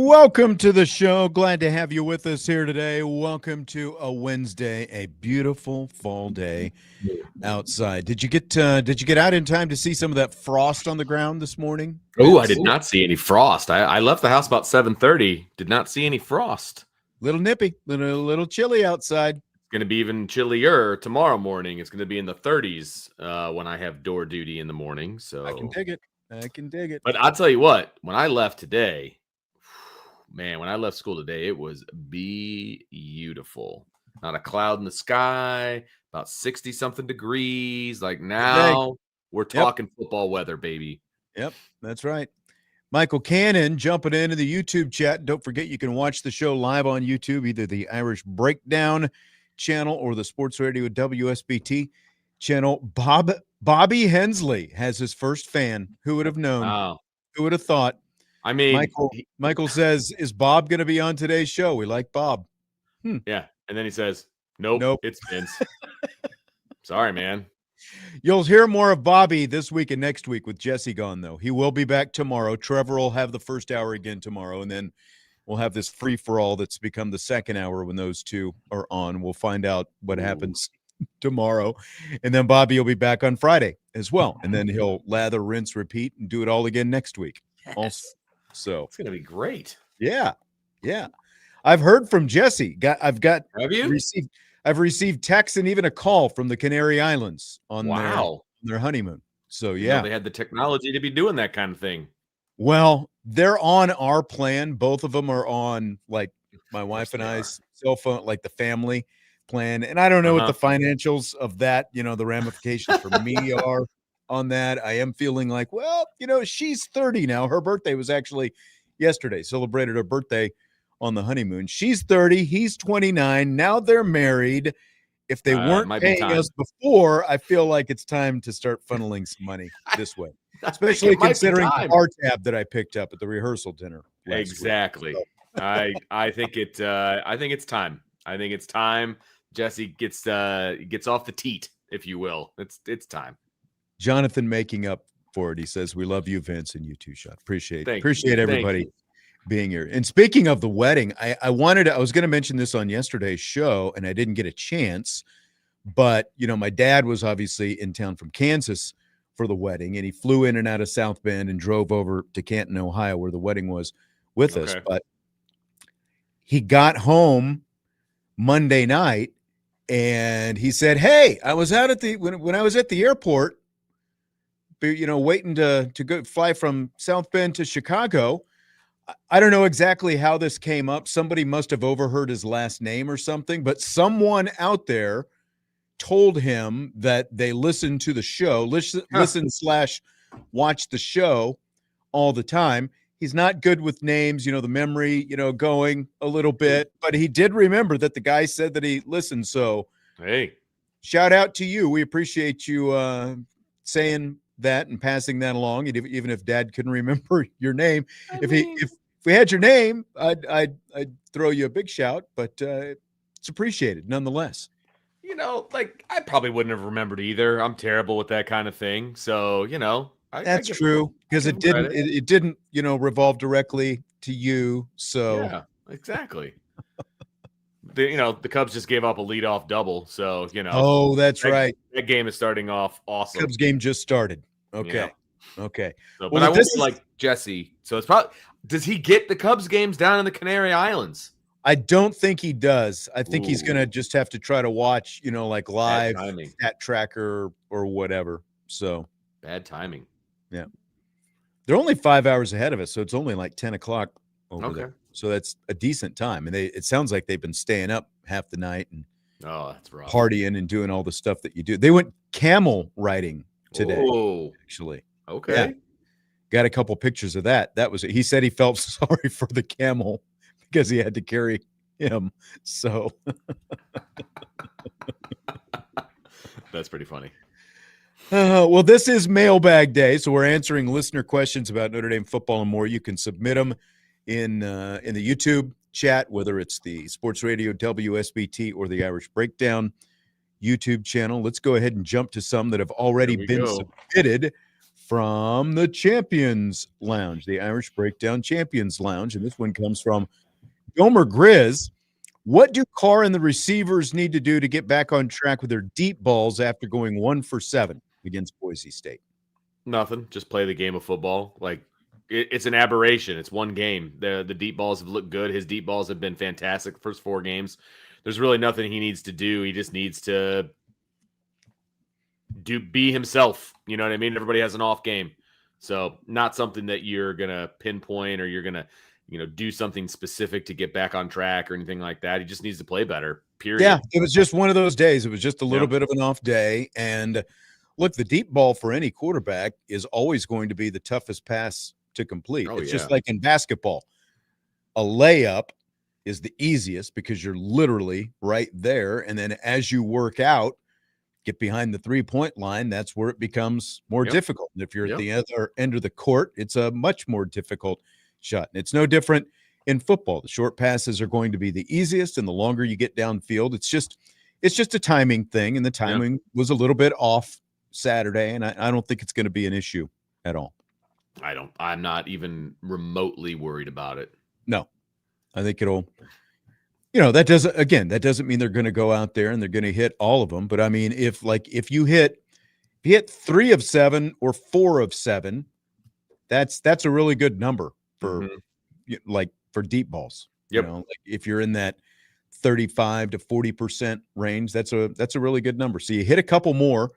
Welcome to the show. Glad to have you with us here today. Welcome to a Wednesday, a beautiful fall day outside. Did you get out in time to see some of that frost on the ground this morning? Oh, I did not see any frost. I left the house about 7:30. Did not see any frost. Little nippy, little chilly outside. It's going to be even chillier tomorrow morning. It's going to be in the 30s when I have door duty in the morning. So I can dig it. But I'll tell you what, when I left today, man, when I left school today, it was beautiful. Not a cloud in the sky, about 60-something degrees. Like now we're talking football weather, baby. Yep, that's right. Michael Cannon jumping into the YouTube chat. Don't forget you can watch the show live on YouTube, either the Irish Breakdown channel or the Sports Radio WSBT channel. Bobby Hensley has his first fan. Who would have known? Wow. Who would have thought? I mean, Michael says, is Bob going to be on today's show? We like Bob. Yeah. And then he says, nope. It's Vince. Sorry, man. You'll hear more of Bobby this week and next week with Jesse gone, though. He will be back tomorrow. Trevor will have the first hour again tomorrow, and then we'll have this free-for-all that's become the second hour when those two are on. We'll find out what happens tomorrow, and then Bobby will be back on Friday as well, and then he'll lather, rinse, repeat, and do it all again next week. Yes. Also, so it's gonna be great. Yeah. I've heard from Jesse. Have you? I've received texts and even a call from the Canary Islands on their honeymoon. So yeah, they had the technology to be doing that kind of thing. Well, they're on our plan. Both of them are on like my wife and I's cell phone, like the family plan. And I don't know what the financials of that, the ramifications for me are on that. I am feeling like, well, she's 30 now. Her birthday was actually yesterday. Celebrated her birthday on the honeymoon. She's 30. He's 29. Now they're married. If they weren't paying us before, I feel like it's time to start funneling some money this way, especially considering the bar tab that I picked up at the rehearsal dinner. Exactly. So. I think it's time. I think it's time. Jesse gets off the teat, if you will. It's time. Jonathan making up for it. He says, "We love you, Vince, and you too, Sean. Appreciate everybody being here." And speaking of the wedding, I was going to mention this on yesterday's show, and I didn't get a chance. But my dad was obviously in town from Kansas for the wedding, and he flew in and out of South Bend and drove over to Canton, Ohio, where the wedding was with us. But he got home Monday night, and he said, "Hey, I was out at when I was at the airport, waiting to go fly from South Bend to Chicago. I don't know exactly how this came up. Somebody must have overheard his last name or something, but someone out there told him that they listened to the show, listen/watch the show all the time. He's not good with names, the memory, going a little bit, but he did remember that the guy said that he listened. So, hey, shout out to you. We appreciate you saying that and passing that along. And even if Dad couldn't remember your name, if we had your name, I'd throw you a big shout, but it's appreciated nonetheless. I probably wouldn't have remembered either. I'm terrible with that kind of thing. So, that's true, because it didn't, revolve directly to you. So yeah, exactly. The Cubs just gave up a leadoff double. So, Oh, that's right. That game is starting off awesome. Cubs game just started. Okay. Yeah. Okay. So, but I won't be like Jesse. So it's probably, does he get the Cubs games down in the Canary Islands? I don't think he does. I think he's going to just have to try to watch, like live stat tracker or whatever. So bad timing. Yeah. They're only 5 hours ahead of us. So it's only like 10 o'clock over there. So that's a decent time. And it sounds like they've been staying up half the night and that's rough. Partying and doing all the stuff that you do. They went camel riding today, actually. Okay. Yeah. Got a couple pictures of that. That was it. He said he felt sorry for the camel because he had to carry him. So that's pretty funny. Well, this is Mailbag Day, so we're answering listener questions about Notre Dame football and more. You can submit them in the YouTube chat, whether it's the Sports Radio WSBT or the Irish Breakdown YouTube channel. Let's go ahead and jump to some that have already been submitted. from the Champions Lounge, the Irish Breakdown Champions Lounge. And this one comes from Gomer Grizz. What do Carr and the receivers need to do to get back on track with their deep balls after going 1 for 7 against Boise State? Nothing. Just play the game of football. Like, it's an aberration. It's one game. The deep balls have looked good. His deep balls have been fantastic the first 4 games. There's really nothing he needs to do. He just needs to be himself. You know what I mean? Everybody has an off game. So not something that you're going to pinpoint or you're going to, do something specific to get back on track or anything like that. He just needs to play better, period. Yeah, it was just one of those days. It was just a little bit of an off day. And look, the deep ball for any quarterback is always going to be the toughest pass to complete. It's just like in basketball. A layup is the easiest because you're literally right there. And then as you work out, get behind the 3-point line, that's where it becomes more difficult. And if you're at the other end of the court, it's a much more difficult shot. And it's no different in football. The short passes are going to be the easiest, and the longer you get downfield, it's just a timing thing. And the timing was a little bit off Saturday, and I don't think it's going to be an issue at all. I'm not even remotely worried about it. No, I think it'll, that doesn't mean they're going to go out there and they're going to hit all of them. But I mean, if you hit 3 of 7 or 4 of 7, that's a really good number for for deep balls. Like if you're in that 35 to 40% range, that's a really good number. So you hit a couple more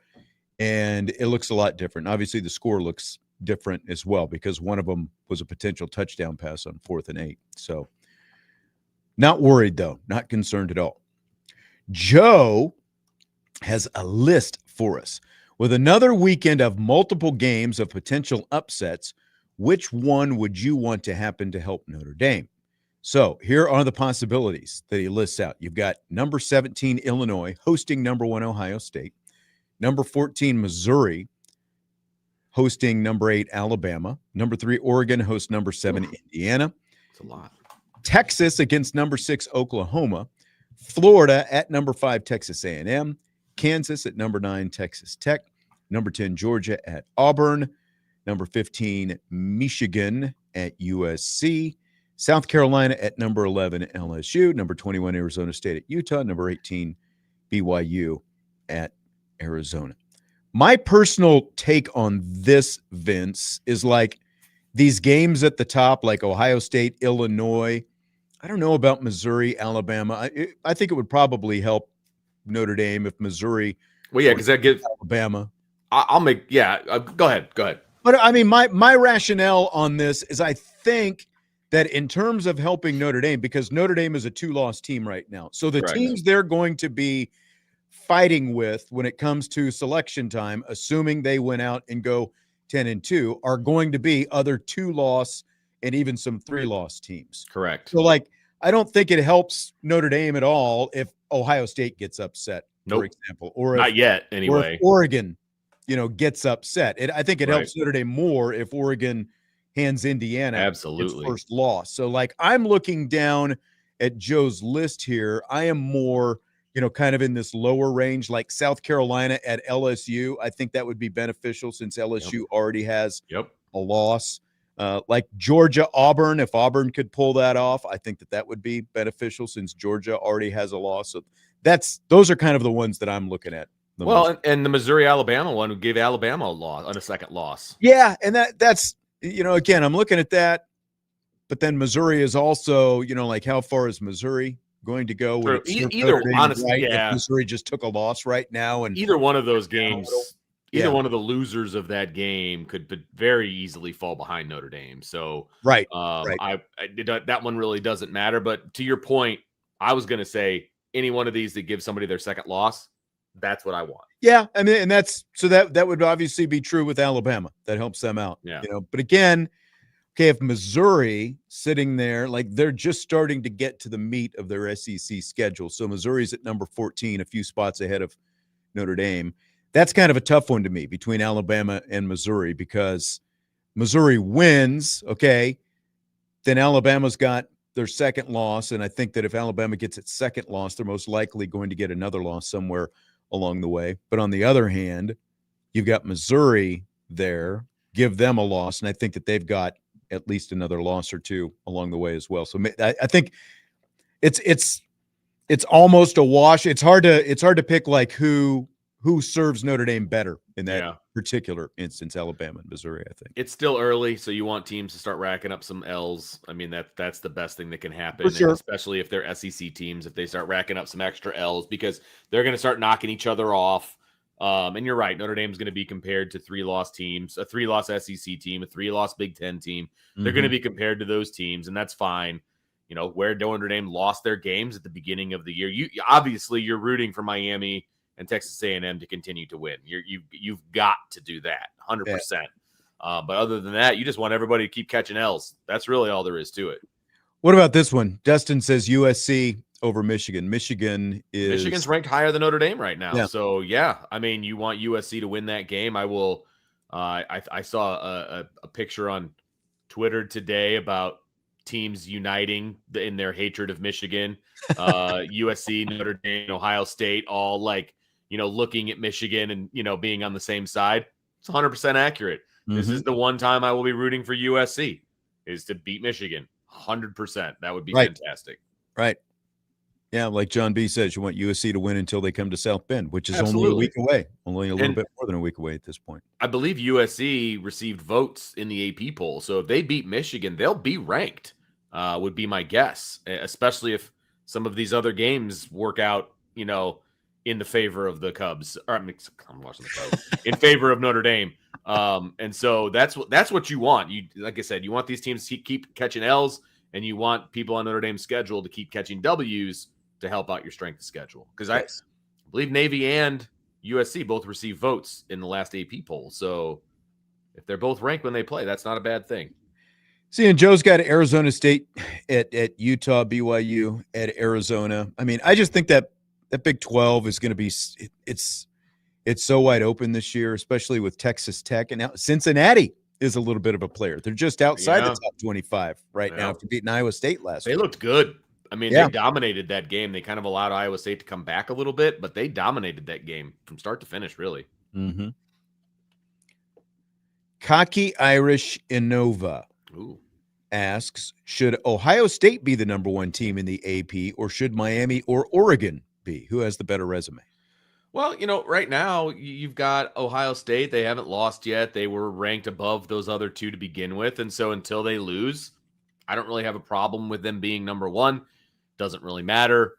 and it looks a lot different. Obviously the score looks different as well because one of them was a potential touchdown pass on 4th and 8. So not worried though, not concerned at all. Joe has a list for us with another weekend of multiple games of potential upsets. Which one would you want to happen to help Notre Dame? So here are the possibilities that he lists out. You've got number 17, Illinois, hosting number 1, Ohio State. Number 14, Missouri, hosting number 8, Alabama. Number 3, Oregon, hosts number 7, Indiana. That's a lot. Texas against number 6, Oklahoma. Florida at number 5, Texas A&M. Kansas at number 9, Texas Tech. Number 10, Georgia at Auburn. Number 15, Michigan at USC. South Carolina at number 11, LSU. Number 21, Arizona State at Utah. Number 18, BYU at Arizona. My personal take on this, Vince, is like these games at the top, like Ohio State, Illinois. I don't know about Missouri, Alabama. I think it would probably help Notre Dame if Missouri. Well, yeah, because that gives Alabama. I'll make. Yeah, go ahead. But I mean, my rationale on this is I think that in terms of helping Notre Dame, because Notre Dame is a 2-loss team right now. So the teams they're going to be fighting with when it comes to selection time, assuming they went out and go 10-2, are going to be other 2-loss and even some 3-loss teams. Correct. So I don't think it helps Notre Dame at all if Ohio State gets upset, for example, or not yet anyway. Or if Oregon, gets upset. I think it helps Notre Dame more if Oregon hands Indiana its first loss. So I'm looking down at Joe's list here. I am more, kind of in this lower range, like South Carolina at LSU. I think that would be beneficial since LSU already has a loss. Like Georgia, Auburn, if Auburn could pull that off, I think that would be beneficial since Georgia already has a loss. So those are kind of the ones that I'm looking at. And the Missouri-Alabama one who gave Alabama a loss on a second loss. Yeah, and that's again, I'm looking at that, but then Missouri is also, how far is Missouri going to go? Either honestly, if Missouri just took a loss right now, and either one of those games, one of the losers of that game could very easily fall behind Notre Dame. So that one really doesn't matter. But to your point, I was going to say any one of these that gives somebody their second loss. That's what I want. Yeah, I mean, and that would obviously be true with Alabama. That helps them out. Yeah. But again, okay, if Missouri sitting there, they're just starting to get to the meat of their SEC schedule. So Missouri's at number 14, a few spots ahead of Notre Dame. That's kind of a tough one to me between Alabama and Missouri because Missouri wins, okay, then Alabama's got their second loss, and I think that if Alabama gets its second loss, they're most likely going to get another loss somewhere along the way. But on the other hand, you've got Missouri there give them a loss, and I think that they've got at least another loss or two along the way as well. So I think it's almost a wash. It's hard to pick like who serves Notre Dame better in that particular instance, Alabama and Missouri. I think it's still early, so you want teams to start racking up some L's. I mean, that's the best thing that can happen, for sure. And especially if they're SEC teams, if they start racking up some extra L's, because they're going to start knocking each other off. And you're right, Notre Dame's going to be compared to 3-loss teams, a 3-loss SEC team, a 3-loss Big Ten team. They're going to be compared to those teams, and that's fine. You know, where Notre Dame lost their games at the beginning of the year, you're rooting for Miami and Texas A&M to continue to win. You've got to do that 100%. But other than that, you just want everybody to keep catching L's. That's really all there is to it. What about this one? Dustin says USC over Michigan. Michigan's ranked higher than Notre Dame right now. Yeah. So I mean, you want USC to win that game. I will. I saw a picture on Twitter today about teams uniting in their hatred of Michigan. USC, Notre Dame, Ohio State, all like, looking at Michigan and, being on the same side. It's 100% accurate. This is the one time I will be rooting for USC, is to beat Michigan. 100%. That would be fantastic. Right. Yeah, like John B says, you want USC to win until they come to South Bend, which is only a week away, only a little bit more than a week away at this point. I believe USC received votes in the AP poll, so if they beat Michigan, they'll be ranked, would be my guess, especially if some of these other games work out, in the favor of the Cubs. Or I'm watching the Cubs in favor of Notre Dame. And so that's what you want. You, like I said, you want these teams to keep catching L's, and you want people on Notre Dame's schedule to keep catching W's to help out your strength of schedule. Because I believe Navy and USC both received votes in the last AP poll. So if they're both ranked when they play, that's not a bad thing. See, and Joe's got Arizona State at Utah, BYU at Arizona. I mean, I just think that Big 12 is going to be it's so wide open this year, especially with Texas Tech. And now Cincinnati is a little bit of a player. They're just outside the top 25 right now after beating Iowa State last week. They looked good. I mean, they dominated that game. They kind of allowed Iowa State to come back a little bit, but they dominated that game from start to finish, really. Mm-hmm. Cocky Irish Innova asks, should Ohio State be the number one team in the AP, or should Miami or Oregon be? Who has the better resume? Well, right now you've got Ohio State. They haven't lost yet. They were ranked above those other two to begin with. And so until they lose, I don't really have a problem with them being number one. Doesn't really matter.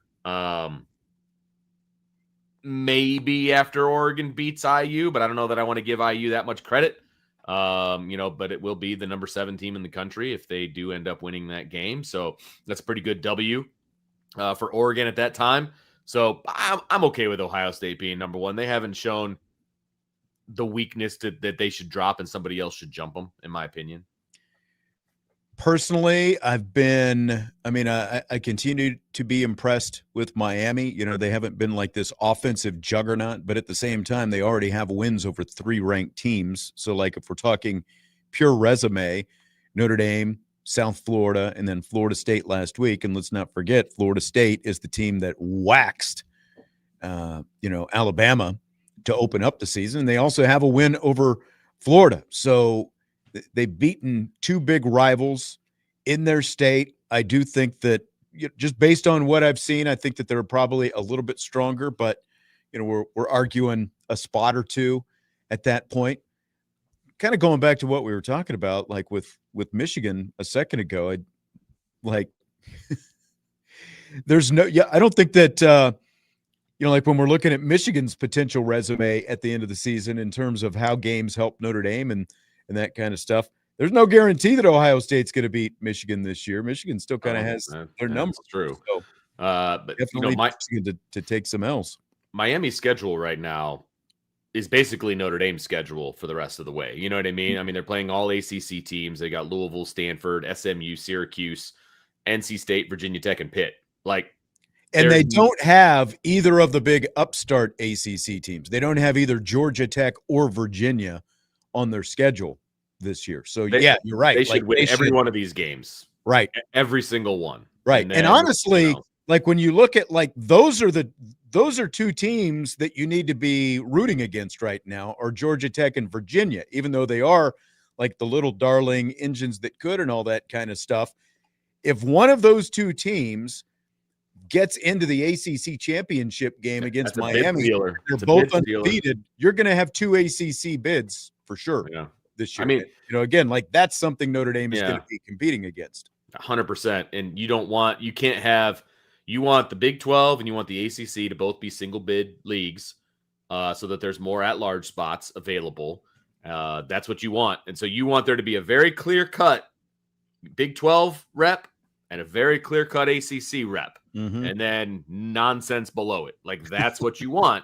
Maybe after Oregon beats IU, but I don't know that I want to give IU that much credit. But it will be the number 7 team in the country if they do end up winning that game. So that's a pretty good W for Oregon at that time. So I'm okay with Ohio State being number one. They haven't shown the weakness that they should drop and somebody else should jump them, in my opinion. Personally, I continue to be impressed with Miami. They haven't been like this offensive juggernaut, but at the same time, they already have wins over 3 ranked teams. So, like, if we're talking pure resume, Notre Dame, South Florida, and then Florida State last week. And let's not forget, Florida State is the team that waxed, Alabama to open up the season. They also have a win over Florida. So they've beaten 2 big rivals in their state. I do think that, just based on what I've seen, I think that they're probably a little bit stronger, but we're arguing a spot or two at that point. Kind of going back to what we were talking about, like with Michigan a second ago, there's I don't think that, like when we're looking at Michigan's potential resume at the end of the season in terms of how games help Notre Dame and that kind of stuff, there's no guarantee that Ohio State's going to beat Michigan this year. Michigan still kind of has their numbers. True. So, but definitely Michigan to take some L's. Miami's schedule right now is basically Notre Dame's schedule for the rest of the way. You know what I mean? I mean, they're playing all ACC teams. They got Louisville, Stanford, SMU, Syracuse, NC State, Virginia Tech, and Pitt. And they don't have either of the big upstart ACC teams. They don't have either Georgia Tech or Virginia on their schedule this year. So, you're right. They should win every one of these games. Right. Every single one. Right. And honestly, when you look at those are 2 teams that you need to be rooting against right now, are Georgia Tech and Virginia, even though they are like the little darling engines that could and all that kind of stuff. If one of those two teams gets into the ACC championship game against Miami, they're both undefeated, you're going to have two ACC bids for sure this year. I mean, again, like that's something Notre Dame is going to be competing against. 100%. And you want the Big 12 and you want the ACC to both be single bid leagues so that there's more at-large spots available. That's what you want. And so you want there to be a very clear-cut Big 12 rep and a very clear-cut ACC rep. And then nonsense below it. Like, that's what you want.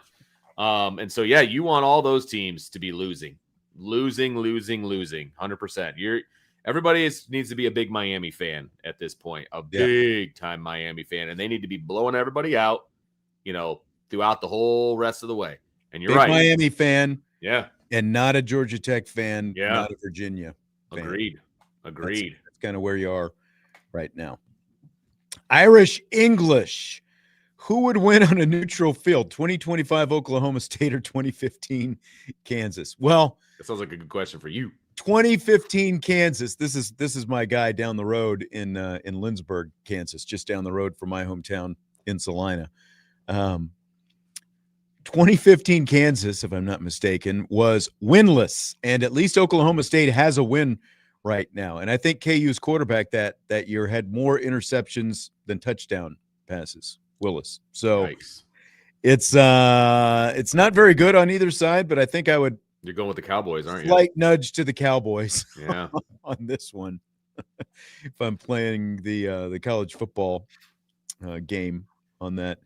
And so, you want all those teams to be losing. 100%. Everybody needs to be a big Miami fan at this point, a big-time Miami fan. And they need to be blowing everybody out, throughout the whole rest of the way. And you're right. Miami fan. Yeah. And not a Georgia Tech fan. Yeah. Not a Virginia fan. Agreed. That's kind of where you are right now. Irish English. Who would win on a neutral field, 2025 Oklahoma State or 2015 Kansas? Well, that sounds like a good question for you. 2015 Kansas. This is my guy down the road in Lindsborg, Kansas, just down the road from my hometown in Salina. 2015 Kansas, if I'm not mistaken, was winless, and at least Oklahoma State has a win right now. And I think KU's quarterback that year had more interceptions than touchdown passes, Willis. So Yikes. It's not very good on either side, but I think I would. You're going with the Cowboys, aren't you? Slight nudge to the Cowboys. Yeah. On this one, if I'm playing the college football game on that.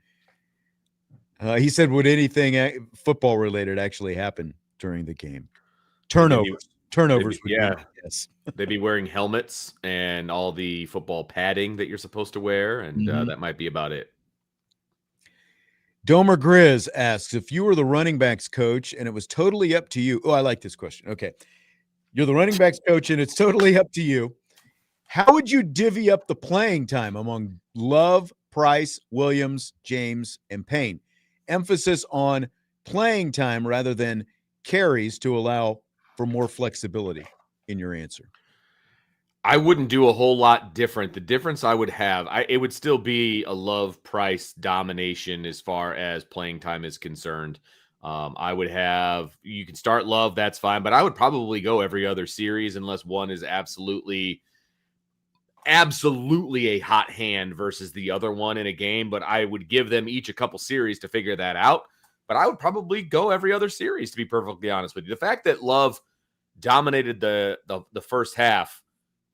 He said, would anything football related actually happen during the game? Turnovers. Yes. They'd be wearing helmets and all the football padding that you're supposed to wear, and that might be about it. Domer Grizz asks, if you were the running backs coach and it was totally up to you. Oh, I like this question. Okay. You're the running backs coach and it's totally up to you. How would you divvy up the playing time among Love, Price, Williams, James, and Payne? Emphasis on playing time rather than carries to allow for more flexibility in your answer. I wouldn't do a whole lot different. The difference I would have, it would still be a Love Price domination as far as playing time is concerned. I would have, you can start Love, that's fine, but I would probably go every other series unless one is absolutely a hot hand versus the other one in a game. But I would give them each a couple series to figure that out. But I would probably go every other series, to be perfectly honest with you. The fact that Love dominated the first half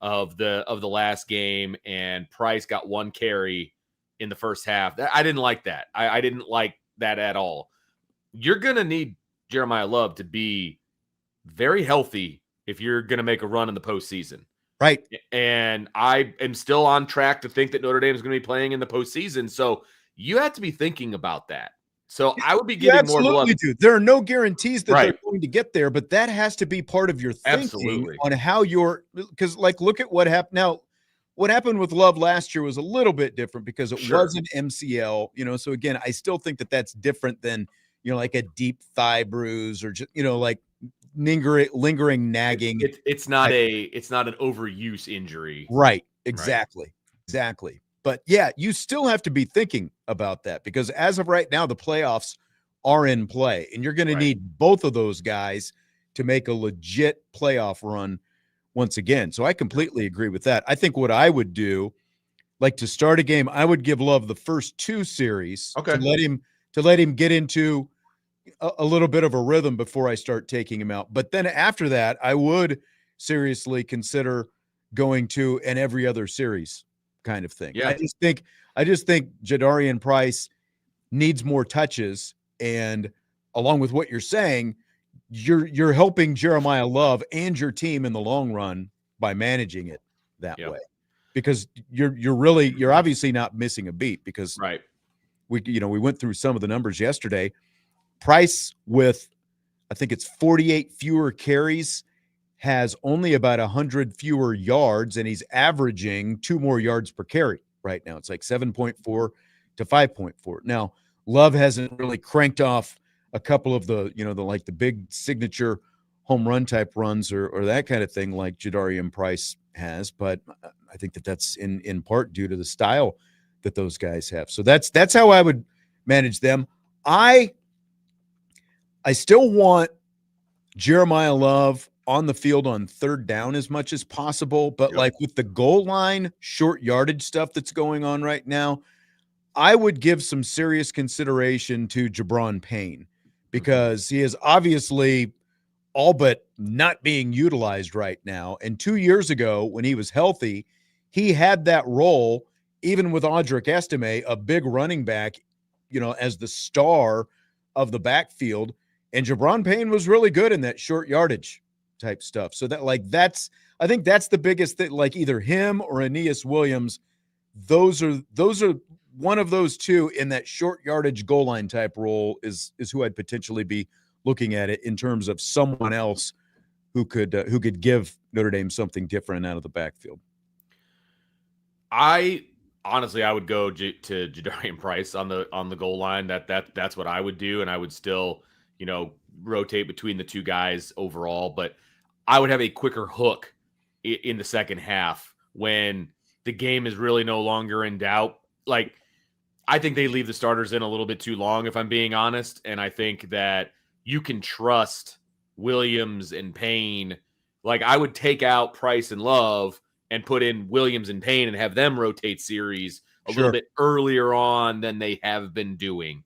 of the last game and Price got one carry in the first half, I didn't like that. I didn't like that at all. You're going to need Jeremiah Love to be very healthy if you're going to make a run in the postseason. Right. And I am still on track to think that Notre Dame is going to be playing in the postseason. So you have to be thinking about that. So I would be giving more love. There are no guarantees that they're going to get there, but that has to be part of your thinking on how you're, because look at what happened. Now, what happened with Love last year was a little bit different because it was an MCL, so again, I still think that that's different than, like a deep thigh bruise or just, like lingering nagging. It's not an overuse injury. Right. Exactly. But yeah, you still have to be thinking about that because as of right now, the playoffs are in play and you're going to need both of those guys to make a legit playoff run once again. So I completely agree with that. I think what I would do, like to start a game, I would give Love the first two series to let him get into a little bit of a rhythm before I start taking him out. But then after that, I would seriously consider going to an every other series kind of thing. Yeah. I just think Jadarian Price needs more touches. And along with what you're saying, you're helping Jeremiah Love and your team in the long run by managing it that way. Because you're obviously not missing a beat because we went through some of the numbers yesterday. Price with, I think it's 48 fewer carries, has only about 100 fewer yards, and he's averaging 2 more yards per carry right now. It's like 7.4 to 5.4. Now, Love hasn't really cranked off a couple of the big signature home run type runs or that kind of thing like Jadarian Price has, but I think that's in part due to the style that those guys have. So that's how I would manage them. I still want Jeremiah Love on the field on third down as much as possible, but like with the goal line short yardage stuff that's going on right now, I would give some serious consideration to Jabron Payne because he is obviously all but not being utilized right now. And 2 years ago, when he was healthy, he had that role, even with Audric Estime, a big running back, as the star of the backfield. And Jabron Payne was really good in that short yardage type stuff. So I think that's the biggest thing, like either him or Aeneas Williams. Those are one of those two in that short yardage goal line type role is who I'd potentially be looking at it in terms of someone else who could give Notre Dame something different out of the backfield. I would go to Jadarian Price on the goal line. That's what I would do, and I would still rotate between the two guys overall. But I would have a quicker hook in the second half when the game is really no longer in doubt. Like, I think they leave the starters in a little bit too long, if I'm being honest. And I think that you can trust Williams and Payne. Like, I would take out Price and Love and put in Williams and Payne and have them rotate series a little bit earlier on than they have been doing.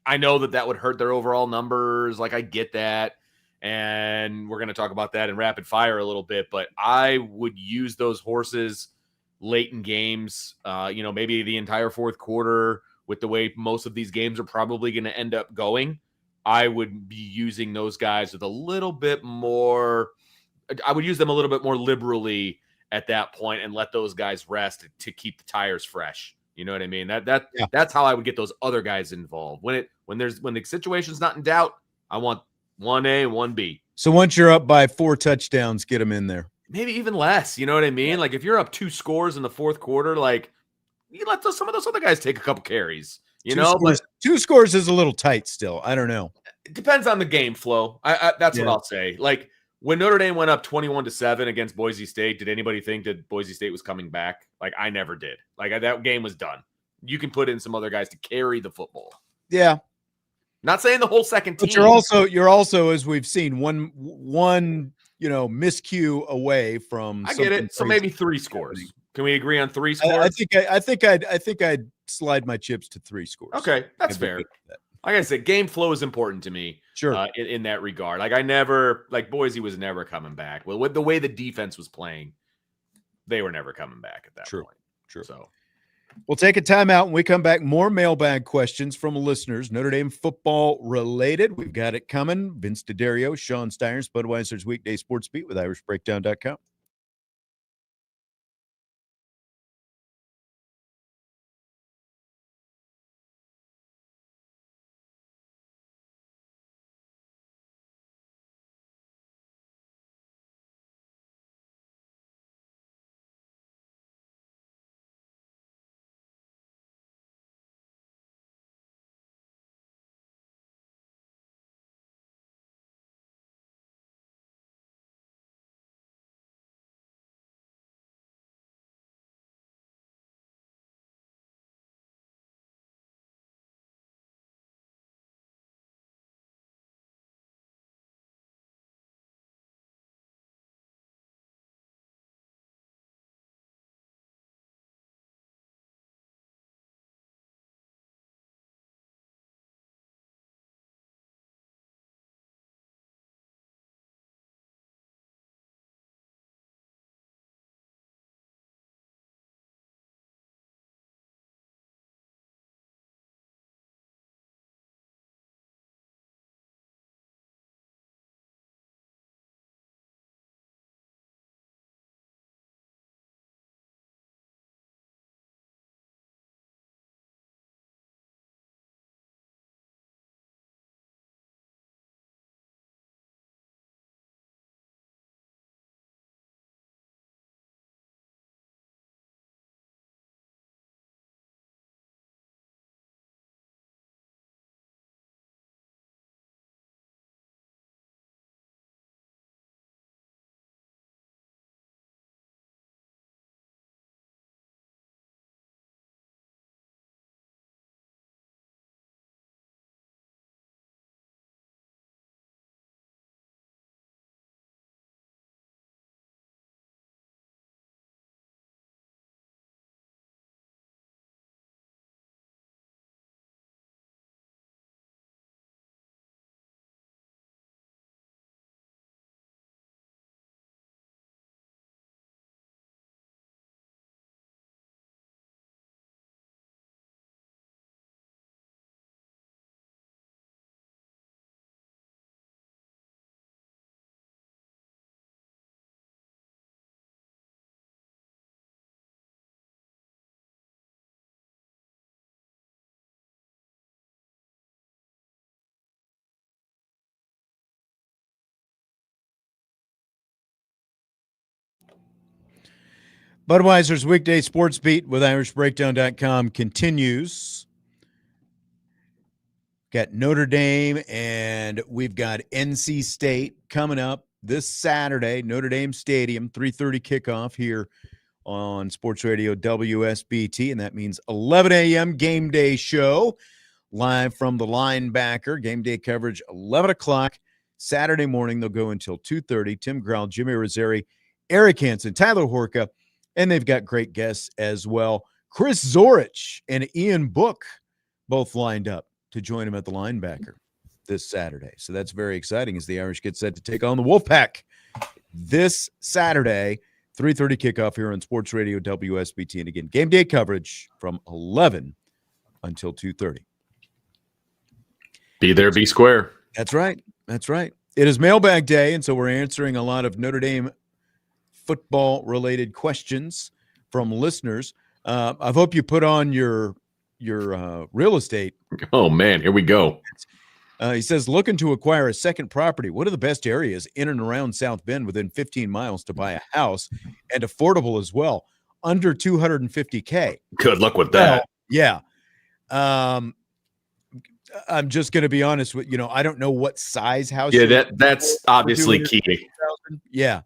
I know that would hurt their overall numbers. Like, I get that. And we're going to talk about that in rapid fire a little bit, but I would use those horses late in games, maybe the entire fourth quarter with the way most of these games are probably going to end up going. I would be using those guys with a little bit more. I would use them a little bit more liberally at that point and let those guys rest to keep the tires fresh. You know what I mean? That's how I would get those other guys involved. When the situation's not in doubt, I want 1A, 1B. So once you're up by 4 touchdowns, get them in there. Maybe even less. You know what I mean? Yeah. Like if you're up 2 scores in the fourth quarter, like you let some of those other guys take a couple carries. But 2 scores is a little tight still. I don't know. It depends on the game flow. That's what I'll say. Like when Notre Dame went up 21-7 against Boise State, did anybody think that Boise State was coming back? Like I never did. Like that game was done. You can put in some other guys to carry the football. Yeah. Not saying the whole second team. But you're also, as we've seen, one miscue away from. I get it. So maybe 3 scores. Can we agree on 3 scores? I think I'd slide my chips to 3 scores. Okay, that's fair. Like I said, game flow is important to me. Sure. In that regard, like Boise was never coming back. Well, with the way the defense was playing, they were never coming back at that point. True. So we'll take a timeout. When we come back, more mailbag questions from listeners, Notre Dame football related. We've got it coming. Vince DeDario, Sean Stires, Budweiser's Weekday Sports Beat with IrishBreakdown.com. Budweiser's weekday sports beat with IrishBreakdown.com continues. Got Notre Dame and we've got NC State coming up this Saturday, Notre Dame Stadium, 3:30 kickoff here on Sports Radio WSBT, and that means 11 a.m. game day show live from the linebacker. Game day coverage 11 o'clock Saturday morning. They'll go until 2:30. Tim Grell, Jimmy Rosari, Eric Hansen, Tyler Horka, and they've got great guests as well. Chris Zorich and Ian Book both lined up to join him at the linebacker this Saturday. So that's very exciting as the Irish get set to take on the Wolfpack this Saturday, 3:30 kickoff here on Sports Radio WSBT. And again, game day coverage from 11 until 2:30. Be there, be square. That's right. That's right. It is Mailbag Day, and so we're answering a lot of Notre Dame football-related questions from listeners. I hope you put on your real estate. Oh, man, here we go. He says, looking to acquire a second property. What are the best areas in and around South Bend within 15 miles to buy a house and affordable as well, under $250K? Good luck with that. Well, yeah. I'm just going to be honest with I don't know what size house. Yeah, that's obviously key. Yeah.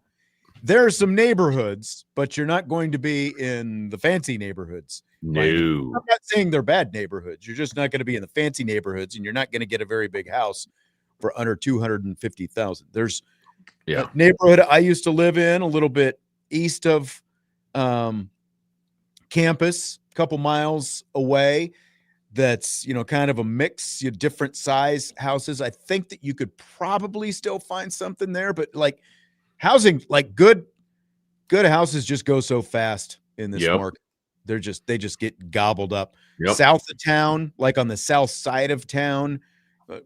There are some neighborhoods, but you're not going to be in the fancy neighborhoods. No. I'm not saying they're bad neighborhoods. You're just not going to be in the fancy neighborhoods, and you're not going to get a very big house for under $250,000. There's a neighborhood I used to live in a little bit east of campus, a couple miles away. That's, kind of a mix, different size houses. I think that you could probably still find something there, but housing, good houses just go so fast in this market. They just get gobbled up. South of town, on the south side of town,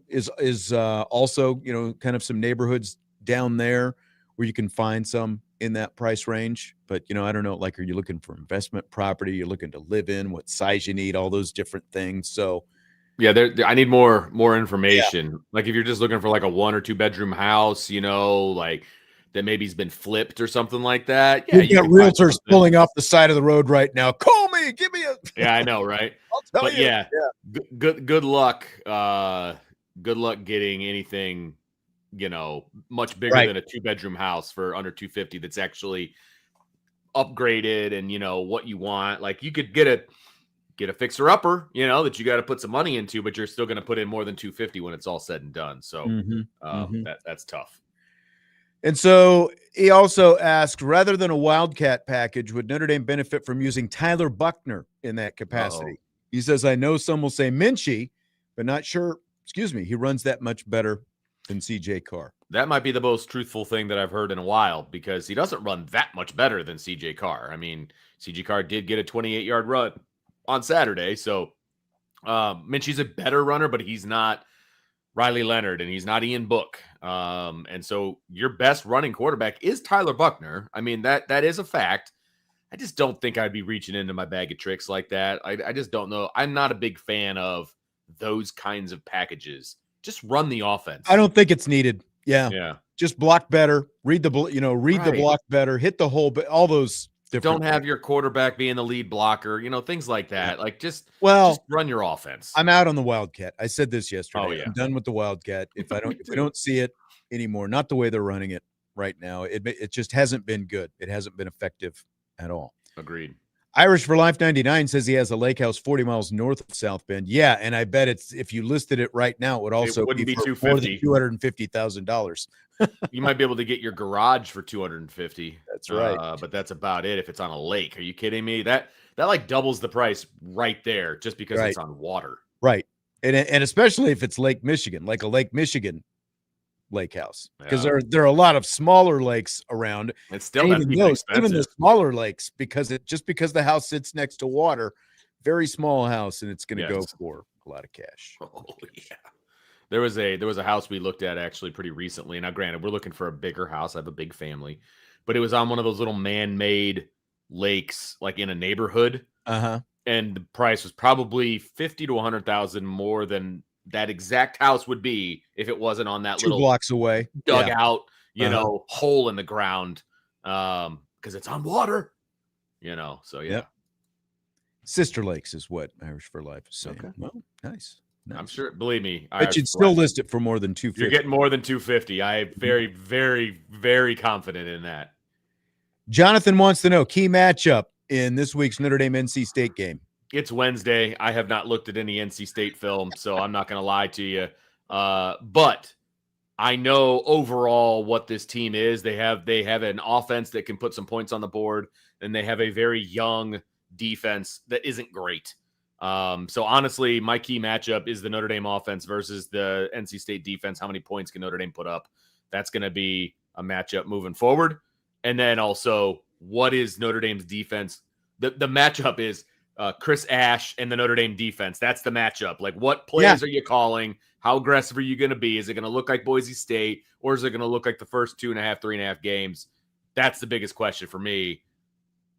is also, kind of some neighborhoods down there where you can find some in that price range. But, I don't know, are you looking for investment property? You're looking to live in, what size you need, all those different things. So, yeah, I need more information. Yeah. If you're just looking for a 1 or 2 bedroom house, that maybe's been flipped or something like that. Yeah, you got realtors pulling off the side of the road right now. Call me, give me a. Yeah, I know, right? I'll tell you. Yeah. Good luck. Good luck getting anything, much bigger than a 2-bedroom house for under $250. That's actually upgraded and what you want. You could get a fixer upper, that you got to put some money into, but you're still going to put in more than $250 when it's all said and done. So that's tough. And so he also asked, rather than a Wildcat package, would Notre Dame benefit from using Tyler Buckner in that capacity? He says, I know some will say Minchie, but not sure, he runs that much better than CJ Carr. That might be the most truthful thing that I've heard in a while, because he doesn't run that much better than CJ Carr. I mean, CJ Carr did get a 28-yard run on Saturday, so Minchie's a better runner, but he's not Riley Leonard, and he's not Ian Book. And so your best running quarterback is Tyler Buckner. I mean, that is a fact. I just don't think I'd be reaching into my bag of tricks like that. I just don't know. I'm not a big fan of those kinds of packages. Just run the offense. I don't think it's needed. Yeah. Yeah. Just block better, read the block better, hit the hole, but all those don't have your quarterback being the lead blocker, things like that. Just run your offense. I'm out on the Wildcat. I said this yesterday. Oh, yeah. I'm done with the Wildcat. If we don't see it anymore, not the way they're running it right now, it just hasn't been good. It hasn't been effective at all. Agreed. Irish for Life 99 says he has a lake house 40 miles north of South Bend. Yeah, and I bet if you listed it right now, it would also be for more than $250,000. You might be able to get your garage for $250. That's right. But that's about it if it's on a lake. Are you kidding me? That doubles the price right there just because it's on water. Right. And especially if it's Lake Michigan, like a Lake Michigan lake house, because there are a lot of smaller lakes around. It's still even the smaller lakes, because the house sits next to water, very small house, and it's going to go for a lot of cash. Oh yeah. There was a house we looked at actually pretty recently. Now, granted, we're looking for a bigger house. I have a big family, but it was on one of those little man-made lakes, in a neighborhood. And the price was probably $50,000 to $100,000 more than that exact house would be if it wasn't on that 2 blocks away, dug out, hole in the ground, because it's on water. So yeah. Yep. Sister Lakes is what Irish for Life is saying. Okay. Well, nice. I'm sure. Believe me, But you'd still list it for more than 250. You're getting more than 250. I am very, very, very confident in that. Jonathan wants to know key matchup in this week's Notre Dame NC State game. It's Wednesday. I have not looked at any NC State film, so I'm not going to lie to you. But I know overall what this team is. They have an offense that can put some points on the board, and they have a very young defense that isn't great. So honestly, my key matchup is the Notre Dame offense versus the NC State defense. How many points can Notre Dame put up? That's going to be a matchup moving forward. And then also, what is Notre Dame's defense? The matchup is Chris Ash and the Notre Dame defense. That's the matchup. Like, what plays are you calling? How aggressive are you going to be? Is it going to look like Boise State, or is it going to look like the first 2.5, 3.5 games? That's the biggest question for me.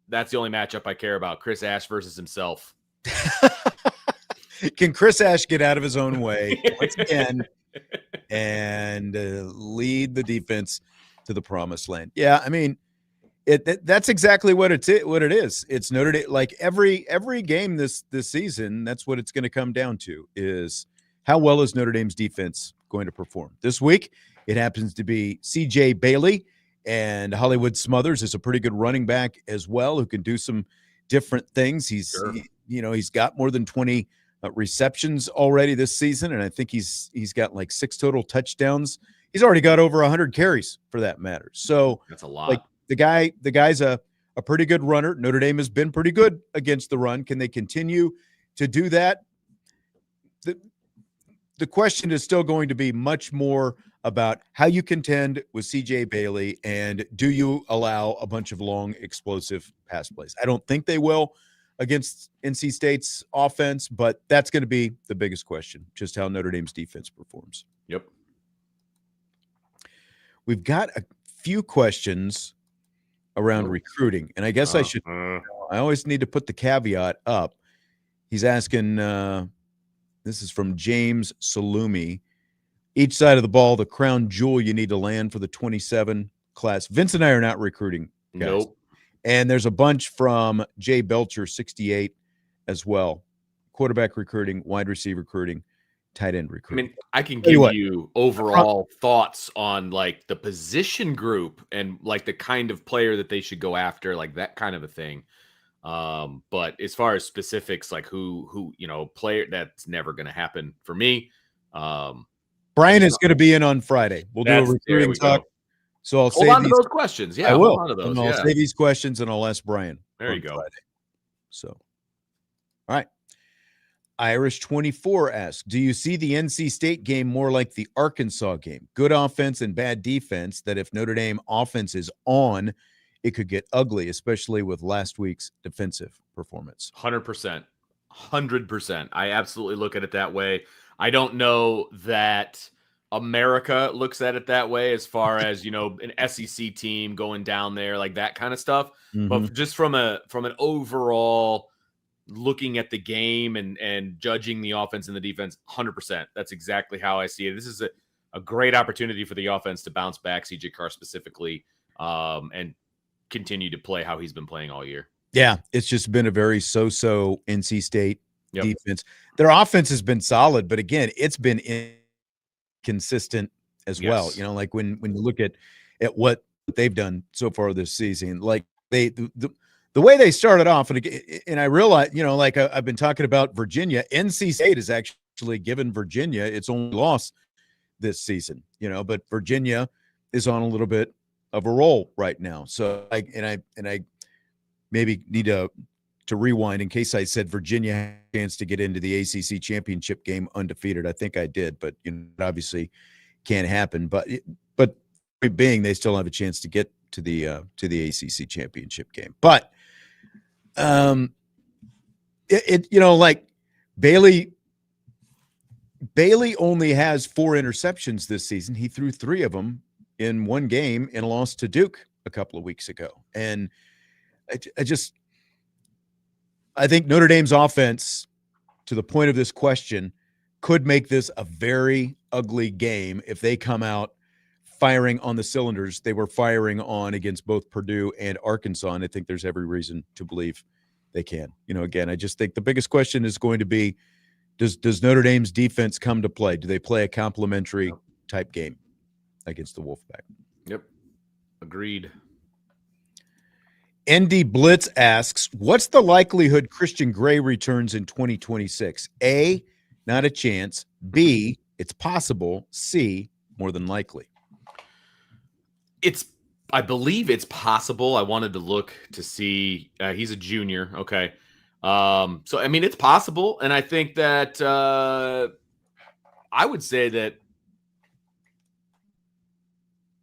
That's the only matchup I care about. Chris Ash versus himself. Can Chris Ash get out of his own way once again and lead the defense to the promised land? Yeah, I mean, that's exactly what it is. It's Notre Dame. Like every game this season, that's what it's going to come down to, is how well is Notre Dame's defense going to perform. This week, it happens to be C.J. Bailey, and Hollywood Smothers is a pretty good running back as well, who can do some different things. He's got more than 20 receptions already this season, and I think he's got like 6 total touchdowns. He's already got over 100 carries for that matter. So that's a lot. Like the guy's a pretty good runner. Notre Dame has been pretty good against the run. Can they continue to do that? The question is still going to be much more about how you contend with C.J. Bailey, and do you allow a bunch of long, explosive pass plays? I don't think they will against NC State's offense, but that's going to be the biggest question, just how Notre Dame's defense performs. Yep. We've got a few questions around recruiting, and I guess I always need to put the caveat up. He's asking, this is from James Salumi, each side of the ball, the crown jewel you need to land for the 27 class. Vince and I are not recruiting, guys. Nope. And there's a bunch from Jay Belcher, 68, as well. Quarterback recruiting, wide receiver recruiting, tight end recruiting. I mean, I can give you overall thoughts on like the position group and like the kind of player that they should go after, like that kind of a thing. But as far as specifics, like who player, that's never going to happen for me. Brian is going to be in on Friday. We'll do a recruiting talk. So I'll hold on to those questions. Yeah, I will. Hold on to those. And I'll save these questions and I'll ask Brian. There you go. Friday. So, all right. Irish 24 asks, do you see the NC State game more like the Arkansas game? Good offense and bad defense, that if Notre Dame offense is on, it could get ugly, especially with last week's defensive performance. 100%. 100%. I absolutely look at it that way. I don't know that America looks at it that way as far as, an SEC team going down there, like that kind of stuff. Mm-hmm. But just from an overall looking at the game and judging the offense and the defense, 100%. That's exactly how I see it. This is a great opportunity for the offense to bounce back, CJ Carr specifically, and continue to play how he's been playing all year. Yeah, it's just been a very so-so NC State defense. Their offense has been solid, but again, it's been inconsistent as well. Like when you look at what they've done so far this season, like the way they started off, and I realize, like I've been talking about Virginia, NC State has actually given Virginia its only loss this season, but Virginia is on a little bit of a roll right now. So I maybe need to rewind in case I said Virginia had a chance to get into the ACC championship game undefeated. I think I did, but it obviously can't happen. But being they still have a chance to get to the ACC championship game. But like Bailey only has 4 interceptions this season. He threw 3 of them in one game and lost to Duke a couple of weeks ago. And I think Notre Dame's offense, to the point of this question, could make this a very ugly game if they come out firing on the cylinders they were firing on against both Purdue and Arkansas, and I think there's every reason to believe they can. Again, I just think the biggest question is going to be, does Notre Dame's defense come to play? Do they play a complementary type game against the Wolfpack? Yep. Agreed. ND Blitz asks, what's the likelihood Christian Gray returns in 2026? A, not a chance. B, it's possible. C, more than likely. I believe it's possible. I wanted to look to see. He's a junior. Okay. So, I mean, it's possible. And I think that I would say that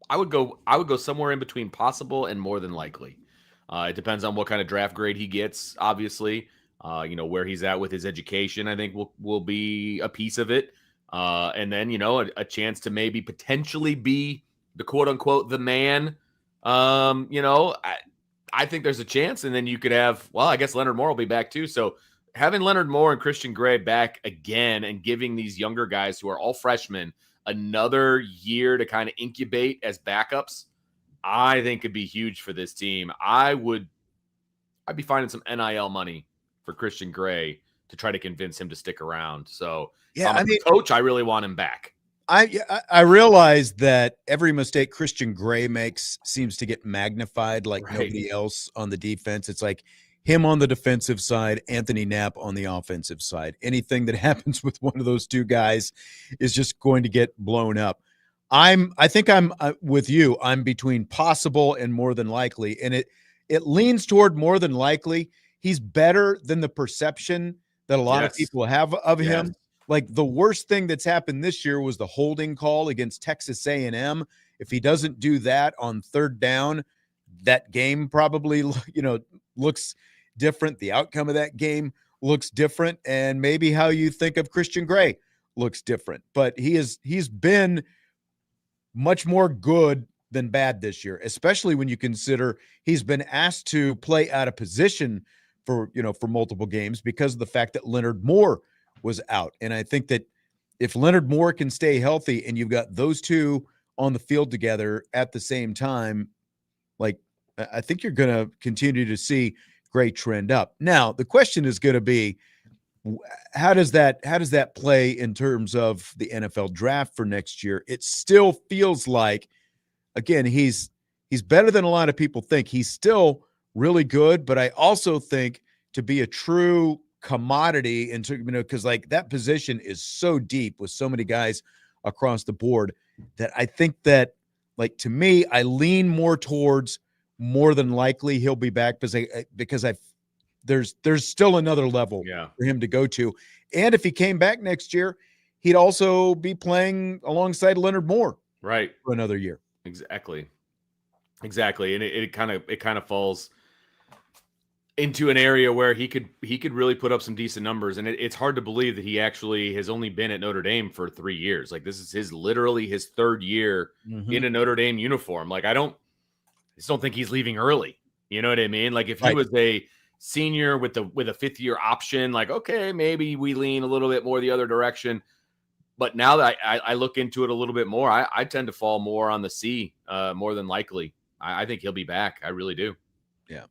I would go somewhere in between possible and more than likely. It depends on what kind of draft grade he gets, obviously. Where he's at with his education, I think will be a piece of it. And then, a chance to maybe potentially be the quote unquote the man. I think there's a chance. And then you could have, well, I guess Leonard Moore will be back too. So having Leonard Moore and Christian Gray back again and giving these younger guys who are all freshmen another year to kind of incubate as backups, I think could be huge for this team. I'd be finding some NIL money for Christian Gray to try to convince him to stick around. So yeah, I'm a coach, I really want him back. I realize that every mistake Christian Gray makes seems to get magnified like nobody else on the defense. It's like him on the defensive side, Anthony Knapp on the offensive side. Anything that happens with one of those two guys is just going to get blown up. I think I'm with you. I'm between possible and more than likely, and it leans toward more than likely. He's better than the perception that a lot of people have of him. Like the worst thing that's happened this year was the holding call against Texas A&M. If he doesn't do that on third down, that game probably, looks different. The outcome of that game looks different, and maybe how you think of Christian Gray looks different. But he's been much more good than bad this year, especially when you consider he's been asked to play out of position for multiple games because of the fact that Leonard Moore was out. And I think that if Leonard Moore can stay healthy and you've got those two on the field together at the same time, like I think you're going to continue to see Gray trend up. Now, the question is going to be, how does that play in terms of the NFL draft for next year? It still feels like, again, he's better than a lot of people think. He's still really good, but I also think to be a true commodity into, because like that position is so deep with so many guys across the board that I think that, like, to me, I lean more towards more than likely he'll be back because there's still another level for him to go to. And if he came back next year, he'd also be playing alongside Leonard Moore for another year. Exactly. And it kind of falls into an area where he could really put up some decent numbers. And it's hard to believe that he actually has only been at Notre Dame for 3 years. Like, this is literally his third year in a Notre Dame uniform. Like, I just don't think he's leaving early. You know what I mean? Like, if he was a senior with a fifth year option, like, okay, maybe we lean a little bit more the other direction. But now that I look into it a little bit more, I tend to fall more on the C, more than likely. I think he'll be back. I really do. Yeah.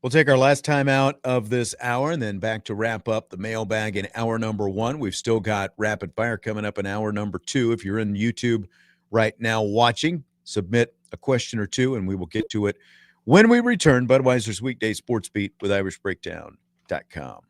We'll take our last time out of this hour and then back to wrap up the mailbag in hour number 1. We've still got rapid fire coming up in hour number 2. If you're in YouTube right now watching, submit a question or two and we will get to it when we return. Budweiser's Weekday Sports Beat with IrishBreakdown.com.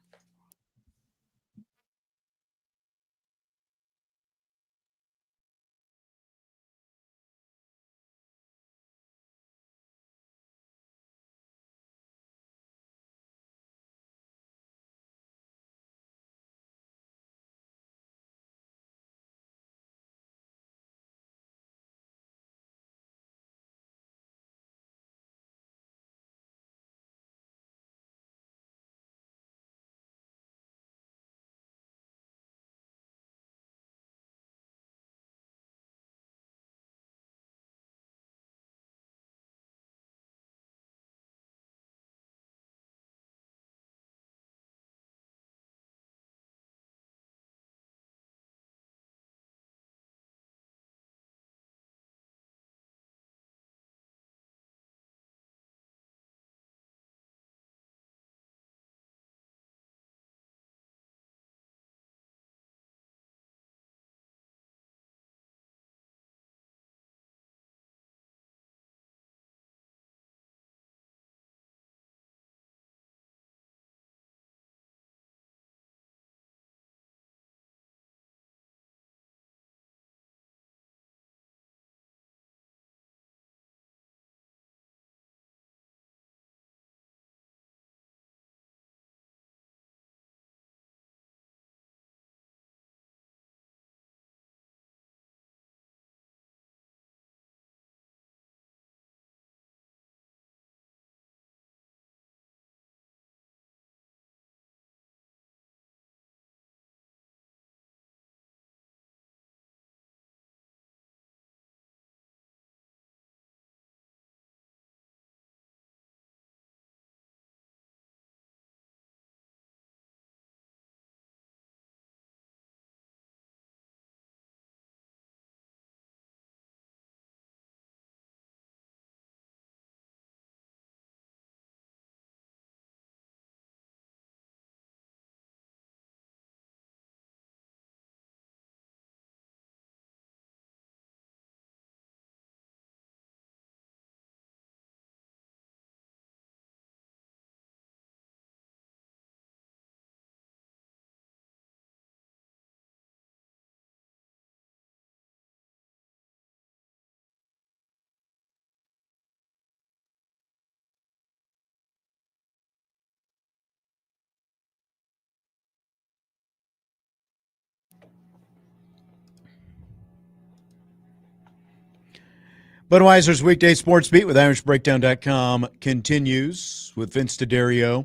Budweiser's weekday sports beat with IrishBreakdown.com continues with Vince DeDario,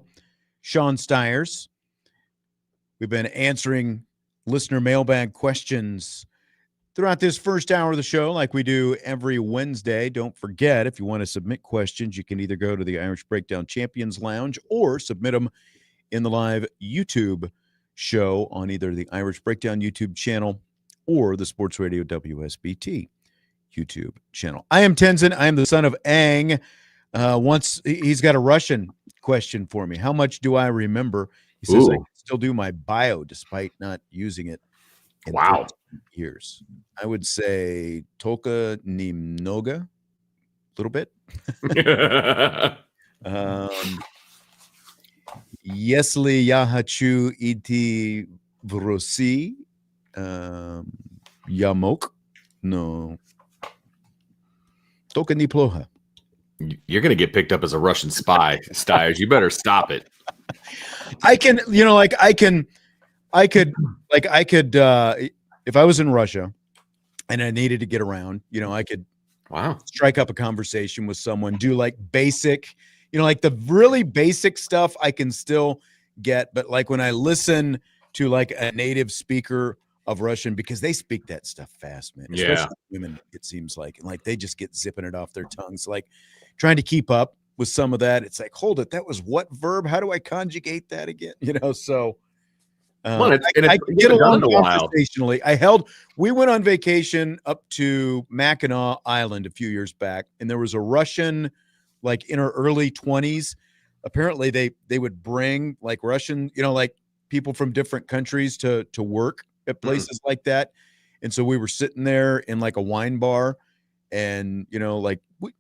Sean Stires. We've been answering listener mailbag questions throughout this first hour of the show, like we do every Wednesday. Don't forget, if you want to submit questions, you can either go to the Irish Breakdown Champions Lounge or submit them in the live YouTube show on either the Irish Breakdown YouTube channel or the Sports Radio WSBT YouTube channel. I am Tenzin. I am the son of Aang. Once he's got a Russian question for me. How much do I remember? He says I can still do my bio despite not using it in 13 years. I would say Tolka Nimnoga, a little bit. Yesli Yahachu Iti Vrosi Yamok. No. Toka Niploha. You're going to get picked up as a Russian spy, Stires. You better stop it. I could, if I was in Russia and I needed to get around, I could strike up a conversation with someone, do like basic, like the really basic stuff I can still get. But like when I listen to like a native speaker of Russian, because they speak that stuff fast, man. Especially women, it seems like, and like they just get zipping it off their tongues. Like trying to keep up with some of that. It's like, hold it, that was what verb? How do I conjugate that again? So I get along conversationally. We went on vacation up to Mackinac Island a few years back, and there was a Russian, like in her early 20s. Apparently they would bring like Russian, like people from different countries to work at places like that. And so we were sitting there in like a wine bar and, like we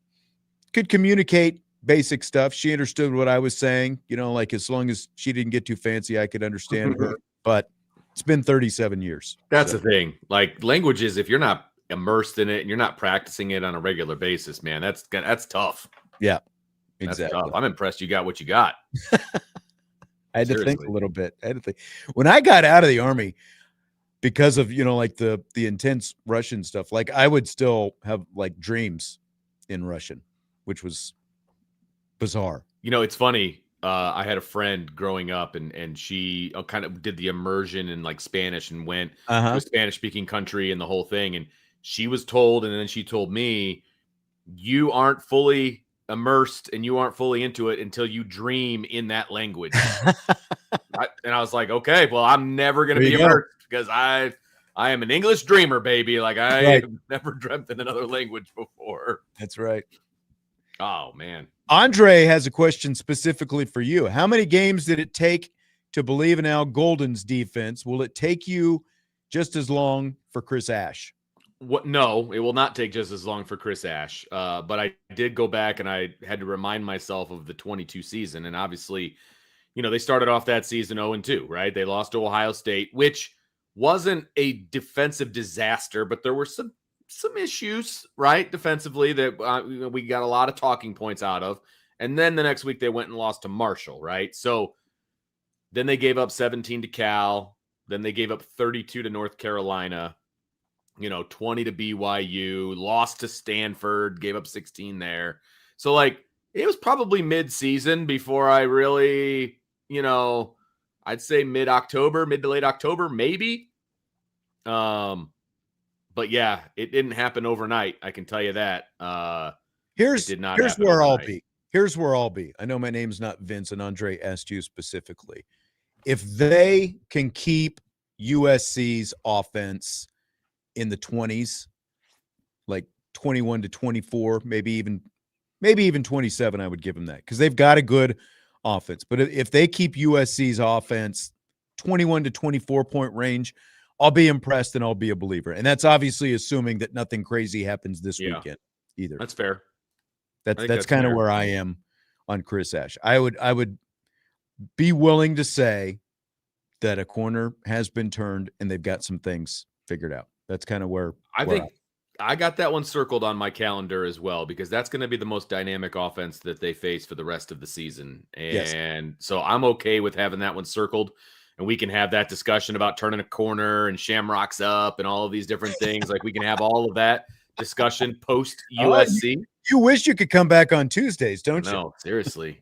could communicate basic stuff. She understood what I was saying, like as long as she didn't get too fancy, I could understand her. But it's been 37 years. That's the thing. Like languages, if you're not immersed in it and you're not practicing it on a regular basis, man, that's tough. Yeah, exactly. That's tough. I'm impressed you got what you got. I had to think a little bit. When I got out of the Army, because of, like the intense Russian stuff, like I would still have like dreams in Russian, which was bizarre. It's funny. I had a friend growing up and she kind of did the immersion in like Spanish and went to a Spanish speaking country and the whole thing. And she was told, and then she told me, you aren't fully immersed and you aren't fully into it until you dream in that language. And I was like, okay, well, I'm never going to be immersed because I am an English dreamer, baby. Like I have never dreamt in another language before. That's right. Oh, man. Andre has a question specifically for you. How many games did it take to believe in Al Golden's defense? Will it take you just as long for Chris Ash? No, it will not take just as long for Chris Ash. But I did go back and I had to remind myself of the 22 season. And obviously, they started off that season 0-2, right? They lost to Ohio State, which wasn't a defensive disaster, but there were some issues, right, defensively that we got a lot of talking points out of. And then the next week they went and lost to Marshall, right? So then they gave up 17 to Cal. Then they gave up 32 to North Carolina, 20 to BYU, lost to Stanford, gave up 16 there. So like it was probably mid-season before I really, I'd say mid to late October, maybe. But yeah, it didn't happen overnight. I can tell you that. Here's where I'll be. Here's where I'll be. I know my name's not Vince, and Andre asked you specifically. If they can keep USC's offense in the 20s, like 21 to 24, maybe even 27, I would give them that because they've got a good offense. But if they keep USC's offense 21 to 24 point range, I'll be impressed and I'll be a believer. And that's obviously assuming that nothing crazy happens this weekend either. That's fair. That's kind of where I am on Chris Ash. I would be willing to say that a corner has been turned and they've got some things figured out. That's kind of where I think I got that one circled on my calendar as well, because that's going to be the most dynamic offense that they face for the rest of the season. And so I'm okay with having that one circled, and we can have that discussion about turning a corner and Shamrock's up and all of these different things. Like we can have all of that discussion post USC. You wish you could come back on Tuesdays, don't you? No, seriously.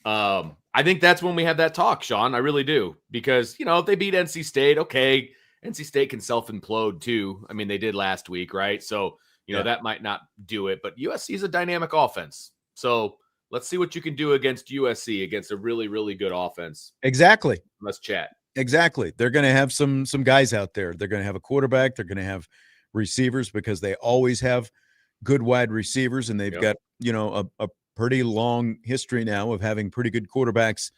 I think that's when we have that talk, Sean. I really do. Because, if they beat NC State, okay, NC State can self-implode too. I mean, they did last week, right? So, that might not do it. But USC is a dynamic offense. So let's see what you can do against USC, against a really, really good offense. Exactly. Let's chat. Exactly. They're going to have some guys out there. They're going to have a quarterback. They're going to have receivers because they always have good wide receivers, and they've got, a pretty long history now of having pretty good quarterbacks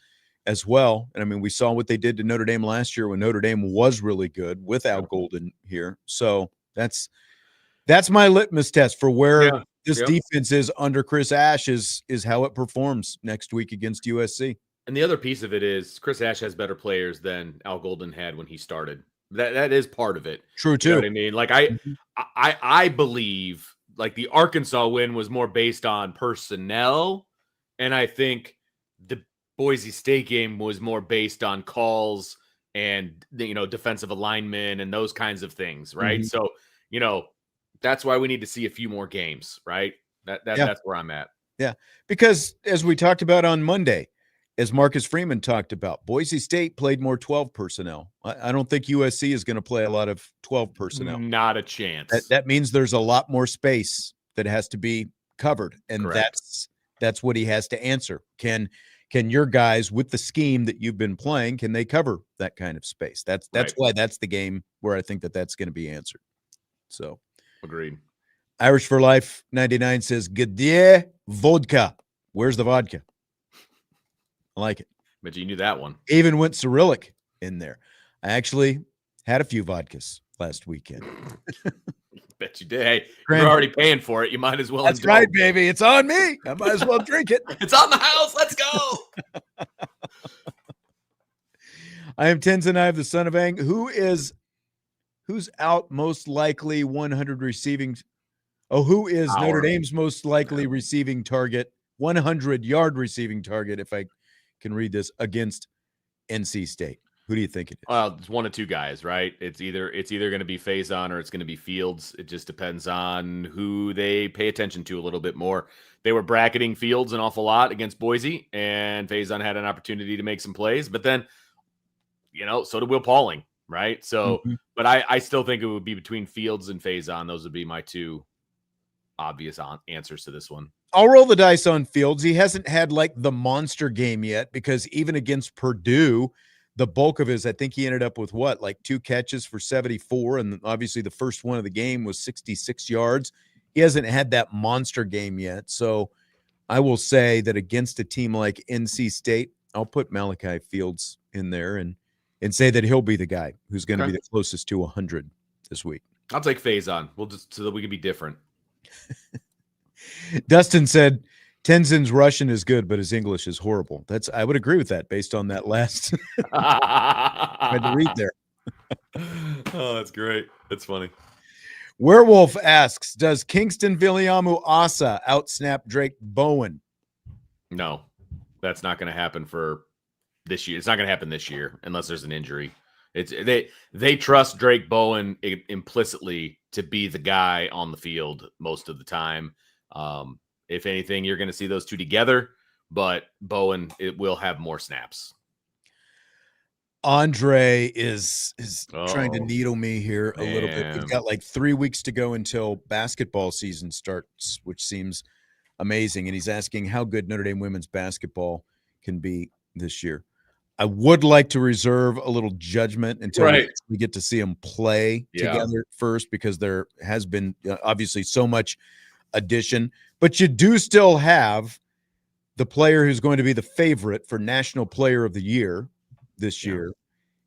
as well. And I mean, we saw what they did to Notre Dame last year when Notre Dame was really good without Golden here. So that's my litmus test for where this defense is under Chris Ash is how it performs next week against USC. And the other piece of it is Chris Ash has better players than Al Golden had when he started. That is part of it. True too. You know what I mean? Like I believe like the Arkansas win was more based on personnel, and I think the Boise State game was more based on calls and defensive alignment and those kinds of things, right? Mm-hmm. So that's why we need to see a few more games, right? That's where I'm at. Yeah, because as we talked about on Monday, as Marcus Freeman talked about, Boise State played more 12 personnel. I don't think USC is going to play a lot of 12 personnel. Not a chance. That means there's a lot more space that has to be covered, and Correct. that's what he has to answer. Can your guys with the scheme that you've been playing, can they cover that kind of space? That's why that's the game where I think that's going to be answered. So, agreed. Irish for Life 99 says, "Gdzie vodka?" Where's the vodka? I like it. Bet you knew that one. Even went Cyrillic in there. I actually had a few vodkas last weekend. Bet you did. Hey, you're already paying for it. You might as well. That's right, baby. It's on me. I might as well drink it. It's on the house. Let's go. I am Tenzin. I have the son of Ang. Who's out most likely 100 receiving? Oh, who is Notre Dame's most likely receiving target? 100-yard receiving target, if I can read this, against NC State. Who do you think it is? Well, it's one of two guys, right? It's either going to be Faison or it's going to be Fields. It just depends on who they pay attention to a little bit more. They were bracketing Fields an awful lot against Boise, and Faison had an opportunity to make some plays. But then, so did Will Pauling, right? So, but I still think it would be between Fields and Faison. Those would be my two obvious answers to this one. I'll roll the dice on Fields. He hasn't had like the monster game yet because even against Purdue, the bulk of his, I think he ended up with like 2 catches for 74. And obviously the first one of the game was 66 yards. He hasn't had that monster game yet. So I will say that against a team like NC State, I'll put Malachi Fields in there and say that he'll be the guy who's going to be the closest to 100 this week. I'll take Faison. We'll just so that we can be different. Dustin said Tenzin's Russian is good, but his English is horrible. I would agree with that based on that last I had to read there. Oh, that's great. That's funny. Werewolf asks, does Kingston Viliamu Asa outsnap Drake Bowen? No, that's not going to happen for this year. It's not going to happen this year unless there's an injury. They trust Drake Bowen implicitly to be the guy on the field most of the time. If anything, you're going to see those two together, but Bowen will have more snaps. Andre is trying to needle me here a little bit. We've got like 3 weeks to go until basketball season starts, which seems amazing. And he's asking how good Notre Dame women's basketball can be this year. I would like to reserve a little judgment until we get to see them play together first, because there has been obviously so much addition, but you do still have the player who's going to be the favorite for National Player of the Year this year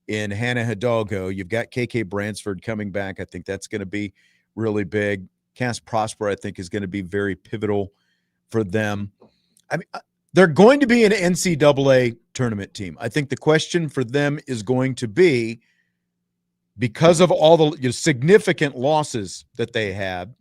in Hannah Hidalgo. You've got KK Bransford coming back. I think that's going to be really big. Cass Prosper, I think, is going to be very pivotal for them. I mean, they're going to be an NCAA tournament team. I think the question for them is going to be, because of all the significant losses that they had,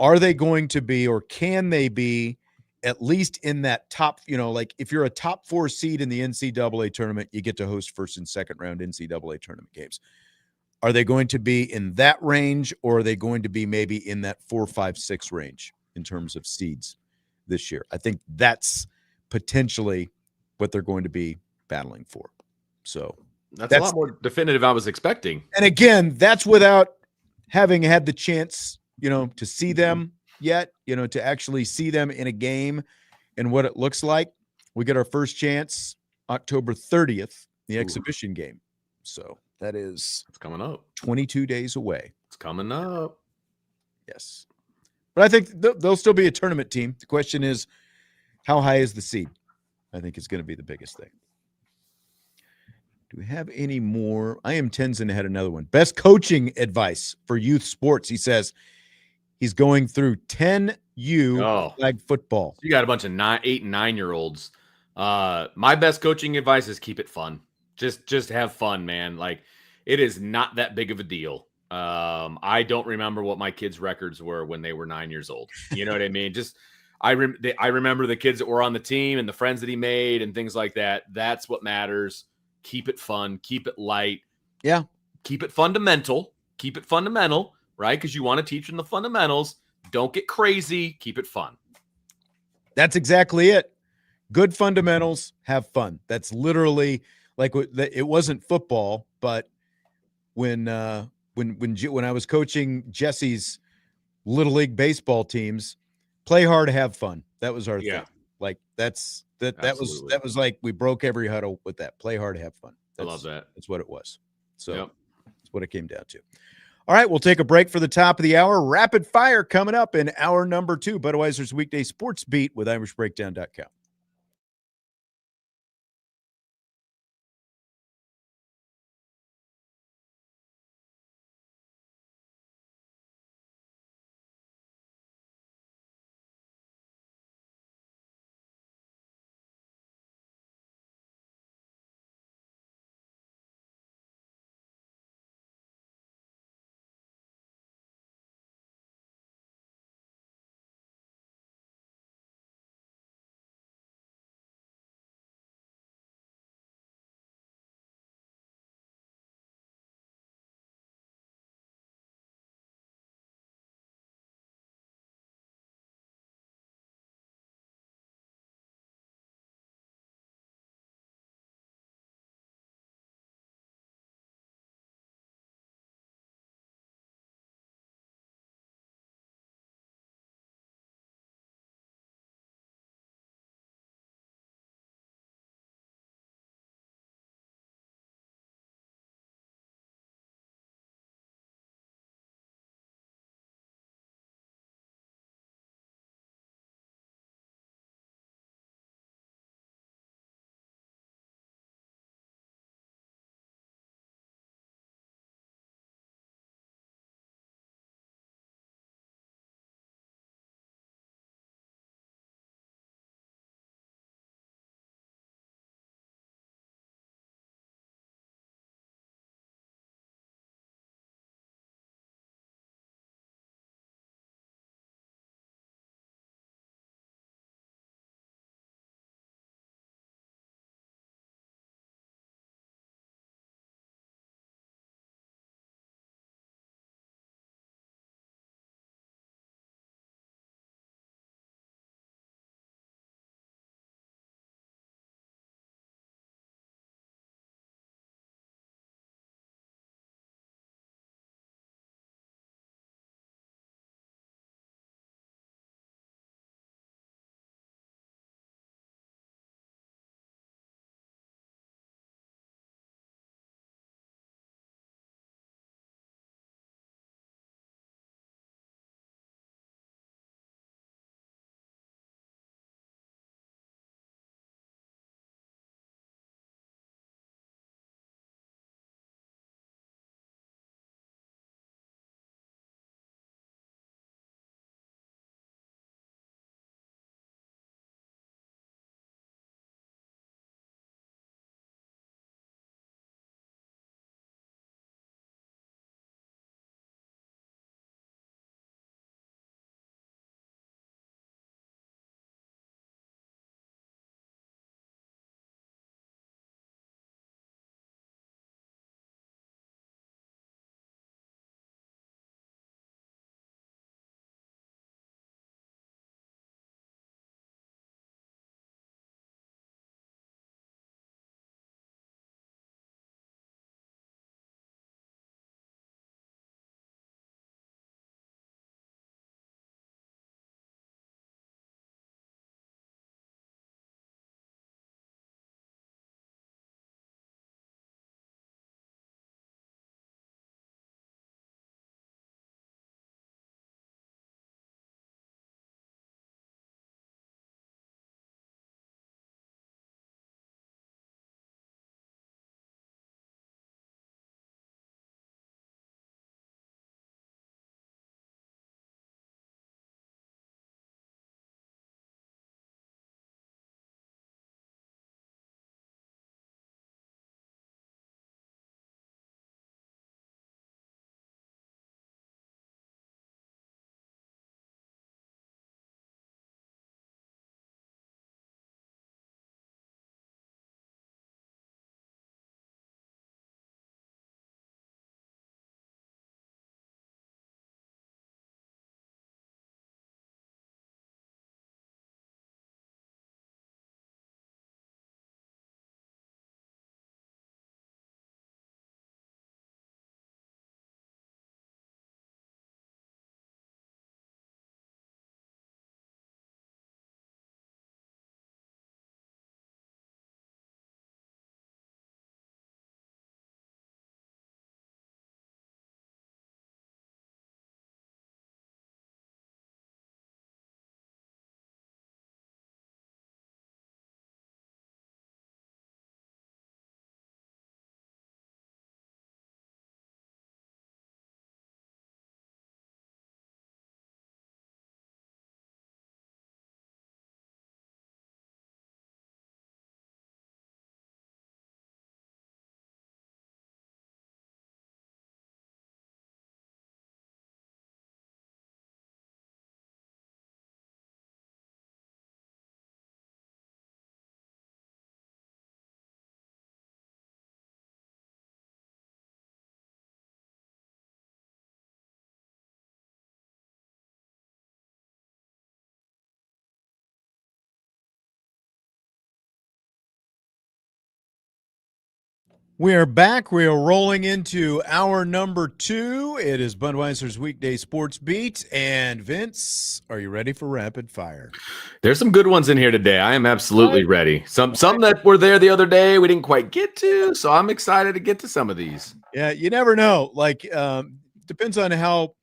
are they going to be, or can they be, at least in that top, like if you're a top 4 seed in the NCAA tournament, you get to host first and second round NCAA tournament games. Are they going to be in that range, or are they going to be maybe in that 4, 5, 6 range in terms of seeds this year? I think that's potentially what they're going to be battling for. So that's a lot more definitive I was expecting. And again, that's without having had the chance, to see them yet, to actually see them in a game and what it looks like. We get our first chance October 30th, the exhibition game. So it's coming up. 22 days away. It's coming up. Yes. But I think they'll still be a tournament team. The question is, how high is the seed? I think is going to be the biggest thing. Do we have any more? I am Tenzin had another one. Best coaching advice for youth sports. He says he's going through 10U flag football. You got a bunch of 8 and 9-year-olds. My best coaching advice is keep it fun. Just have fun, man. Like, it is not that big of a deal. I don't remember what my kids' records were when they were 9 years old. You know what I mean? I remember the kids that were on the team and the friends that he made and things like that. That's what matters. Keep it fun. Keep it light. Yeah. Keep it fundamental. Keep it fundamental, right? Because you want to teach them the fundamentals. Don't get crazy. Keep it fun. That's exactly it. Good fundamentals, have fun. That's literally like it wasn't football, but when I was coaching Jesse's little league baseball teams, play hard, have fun. That was our thing. Like that was like we broke every huddle with that. Play hard, have fun. I love that. That's what it was. So that's what it came down to. All right, we'll take a break for the top of the hour. Rapid fire coming up in hour number 2. Budweiser's weekday sports beat with IrishBreakdown.com. We are back. We are rolling into hour number 2. It is Budweiser's weekday sports beat. And Vince, are you ready for rapid fire? There's some good ones in here today. I am absolutely ready. Some that were there the other day we didn't quite get to, so I'm excited to get to some of these. Yeah, you never know. Like, depends on how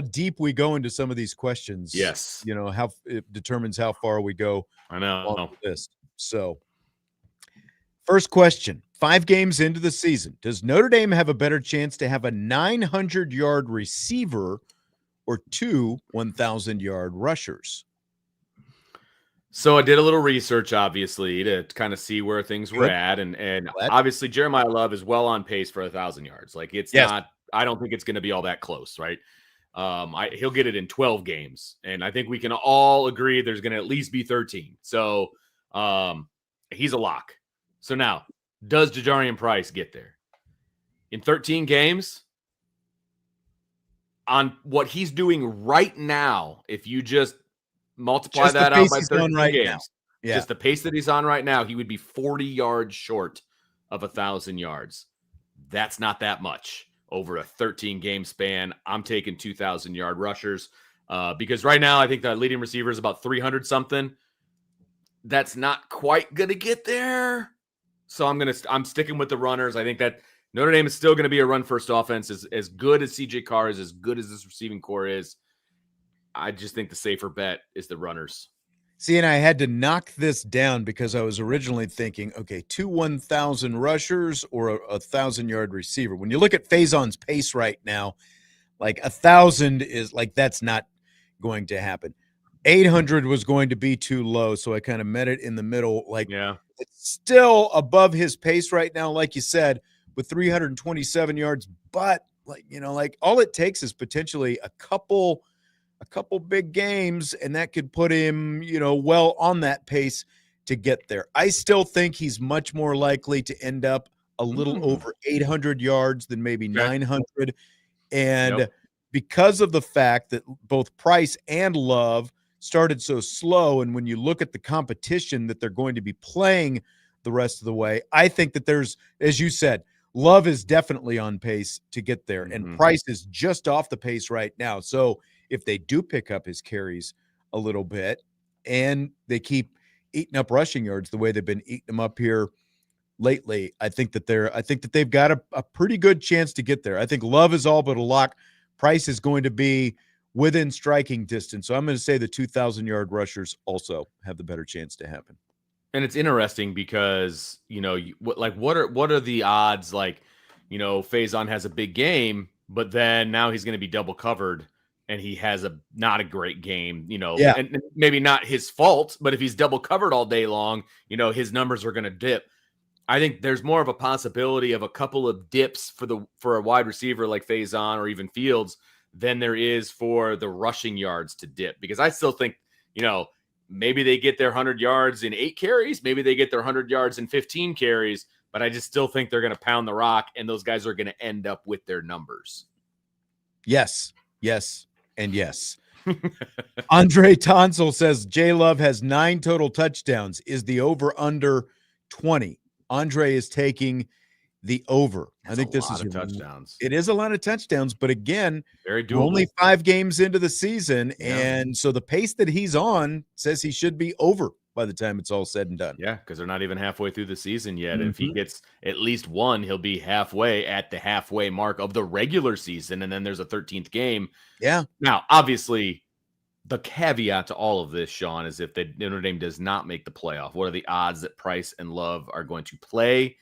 deep we go into some of these questions. Yes, You know, how it determines how far we go I on know. the list. So, first question. 5 games into the season, does Notre Dame have a better chance to have a 900-yard receiver or 2 1,000-yard rushers? So I did a little research, obviously, to kind of see where things were at, and obviously Jeremiah Love is well on pace for 1,000 yards. Like it's not. I don't think it's going to be all that close, right? He'll get it in 12 games, and I think we can all agree there's going to at least be 13. So he's a lock. So now, does Ja'Jarian Price get there in 13 games? On what he's doing right now, if you just multiply that out by 13 games, just the pace that he's on right now, he would be 40 yards short of 1,000 yards. That's not that much over a 13-game span. I'm taking 2,000-yard rushers because right now I think the leading receiver is about 300 something. That's not quite going to get there. So I'm sticking with the runners. I think that Notre Dame is still going to be a run-first offense. As good as CJ Carr is, as good as this receiving core is, I just think the safer bet is the runners. See, and I had to knock this down because I was originally thinking, okay, 2 1,000 rushers or a 1,000-yard receiver. When you look at Faison's pace right now, like 1,000 is like that's not going to happen. 800 was going to be too low, so I kind of met it in the middle. Like, it's still above his pace right now, like you said, with 327 yards. But like, you know, like all it takes is potentially a couple big games, and that could put him, you know, well on that pace to get there. I still think he's much more likely to end up a little over 800 yards than maybe 900. And because of the fact that both Price and Love started so slow, and when you look at the competition that they're going to be playing the rest of the way, I think that there's, as you said, Love is definitely on pace to get there, and Price is just off the pace right now. So if they do pick up his carries a little bit and they keep eating up rushing yards the way they've been eating them up here lately, I think that they've got a pretty good chance to get there. I think Love is all but a lock. Price is going to be within striking distance. So I'm going to say the 2,000-yard rushers also have the better chance to happen. And it's interesting because, you know, what are the odds? Like, you know, Faison has a big game, but then now he's going to be double covered and he has not a great game, you know, and maybe not his fault, but if he's double covered all day long, you know, his numbers are going to dip. I think there's more of a possibility of a couple of dips for a wide receiver like Faison or even Fields than there is for the rushing yards to dip, because I still think, you know, maybe they get their 100 yards in 8 carries, maybe they get their 100 yards in 15 carries, but I just still think they're going to pound the rock and those guys are going to end up with their numbers. Yes, and yes. Andre Tonsel says J Love has 9 total touchdowns. Is the over under 20? Andre is taking the over. I think this is touchdowns. It is a lot of touchdowns, but again, very doable. We're only 5 games into the season, and so the pace that he's on says he should be over by the time it's all said and done. Yeah, because they're not even halfway through the season yet. If he gets at least one, he'll be halfway at the halfway mark of the regular season, and then there's a 13th game. Yeah. Now, obviously, the caveat to all of this, Sean, is if Notre Dame does not make the playoff, what are the odds that Price and Love are going to play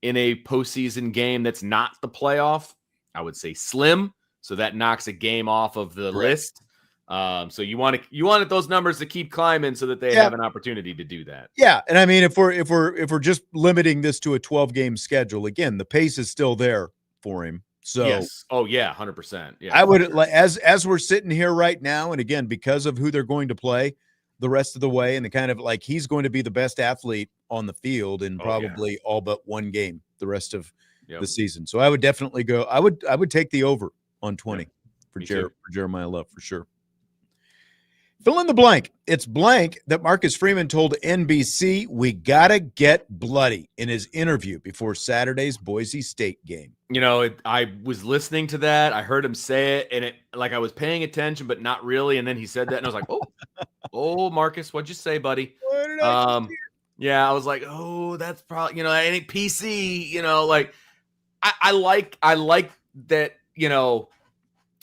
in a postseason game that's not the playoff? I would say slim. So that knocks a game off of the list. So you wanted those numbers to keep climbing so that they have an opportunity to do that. Yeah, and I mean, if we're just limiting this to a 12-game schedule, again, the pace is still there for him. So yes, 100%. Yeah, I would like as we're sitting here right now, and again, because of who they're going to play the rest of the way, and the kind of like he's going to be the best athlete on the field in probably all but one game the rest of the season. So I would definitely go. I would take the over on 20 for Jeremiah Love for sure. Fill in the blank. It's blank that Marcus Freeman told NBC we got to get bloody in his interview before Saturday's Boise State game. I was listening to that. I heard him say it, and I was paying attention, but not really. And then he said that, and I was like, oh, Marcus, what'd you say, buddy? What did I just hear? Yeah, I was like, oh, that's probably, that ain't PC, I like that,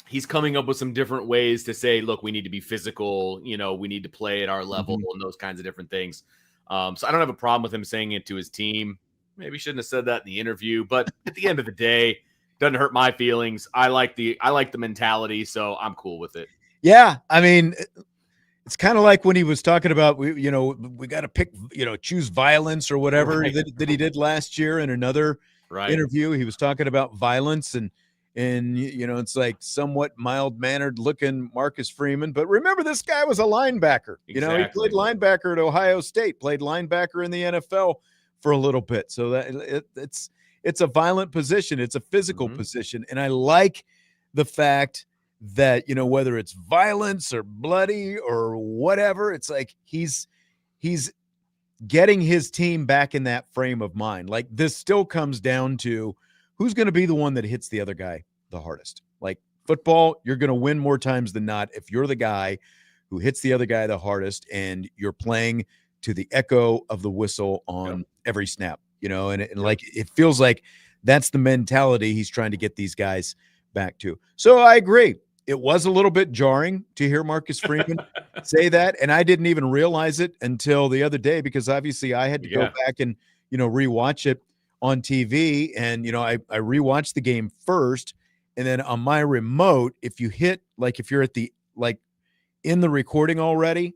he's coming up with some different ways to say, look, we need to be physical, we need to play at our level and those kinds of different things. So I don't have a problem with him saying it to his team. Maybe shouldn't have said that in the interview, but at the end of the day, doesn't hurt my feelings. I like the mentality, so I'm cool with it. Yeah, I mean, it's kind of like when he was talking about we got to pick, choose violence or whatever that he did last year in another interview. He was talking about violence and it's like somewhat mild-mannered looking Marcus Freeman. But remember, this guy was a linebacker. Exactly. He played linebacker at Ohio State, played linebacker in the NFL for a little bit. So that it's a violent position. It's a physical position. And I like the fact that, whether it's violence or bloody or whatever, it's like he's getting his team back in that frame of mind. Like, this still comes down to who's going to be the one that hits the other guy the hardest. Like football, you're going to win more times than not if you're the guy who hits the other guy the hardest and you're playing to the echo of the whistle on every snap, and like it feels like that's the mentality he's trying to get these guys back to. So I agree. It was a little bit jarring to hear Marcus Freeman say that, and I didn't even realize it until the other day because obviously I had to go back and rewatch it on TV, and I rewatched the game first, and then on my remote, if you hit if you're at the in the recording already,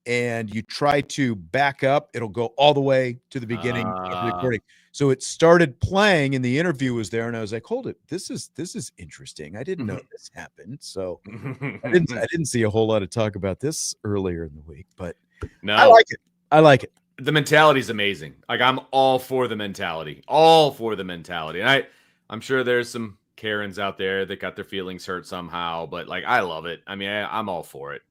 and you try to back up, it'll go all the way to the beginning of the recording. So it started playing, and the interview was there, and I was like, "Hold it, this is interesting. I didn't know this happened." So I didn't see a whole lot of talk about this earlier in the week, but no, I like it. The mentality is amazing. Like, I'm all for the mentality, and I'm sure there's some Karens out there that got their feelings hurt somehow, but I love it. I mean, I'm all for it.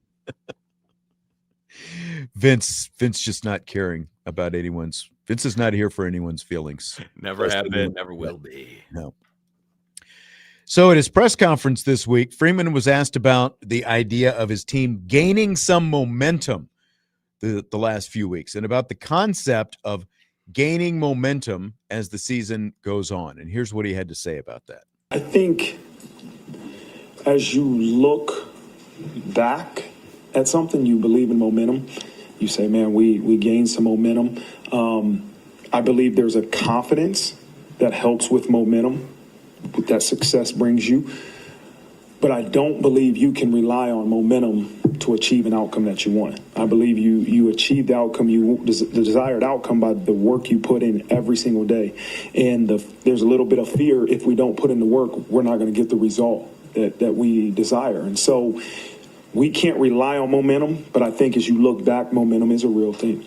Vince just not caring about anyone's. Vince is not here for anyone's feelings. Never have been, never will be. No. So at his press conference this week, Freeman was asked about the idea of his team gaining some momentum the last few weeks and about the concept of gaining momentum as the season goes on. And here's what he had to say about that. I think as you look back at something, you believe in momentum. You say, man, we gained some momentum. I believe there's a confidence that helps with momentum, that success brings you. But I don't believe you can rely on momentum to achieve an outcome that you want. I believe you achieve the outcome, the desired outcome, by the work you put in every single day. And there's a little bit of fear, if we don't put in the work, we're not going to get the result that we desire. And so we can't rely on momentum, but I think as you look back, momentum is a real thing.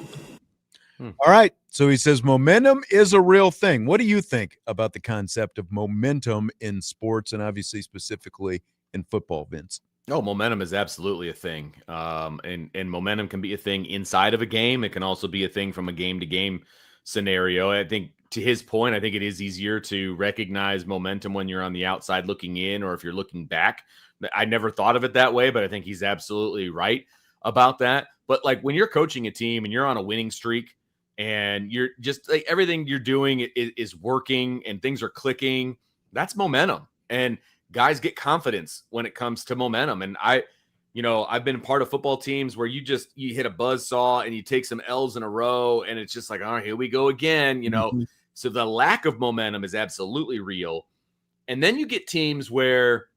All right. So he says momentum is a real thing. What do you think about the concept of momentum in sports, and obviously specifically in football, Vince? Oh, momentum is absolutely a thing. And momentum can be a thing inside of a game. It can also be a thing from a game-to-game scenario. I think, to his point, I think it is easier to recognize momentum when you're on the outside looking in, or if you're looking back. I never thought of it that way, but I think he's absolutely right about that. But when you're coaching a team and you're on a winning streak, and you're just everything you're doing is working and things are clicking, that's momentum. And guys get confidence when it comes to momentum. And I've been part of football teams where you hit a buzzsaw and you take some L's in a row, and it's just like, all right, here we go again, So the lack of momentum is absolutely real. And then you get teams where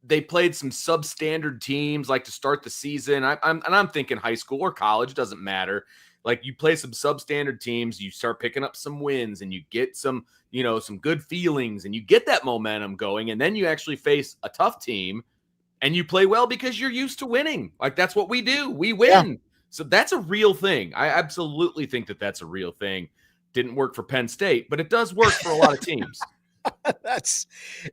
they played some substandard teams to start the season. I'm thinking high school or college, doesn't matter. You play some substandard teams, you start picking up some wins, and you get some good feelings, and you get that momentum going. And then you actually face a tough team and you play well because you're used to winning. That's what we do. We win. Yeah. So that's a real thing. I absolutely think that that's a real thing. Didn't work for Penn State, but it does work for a lot of teams.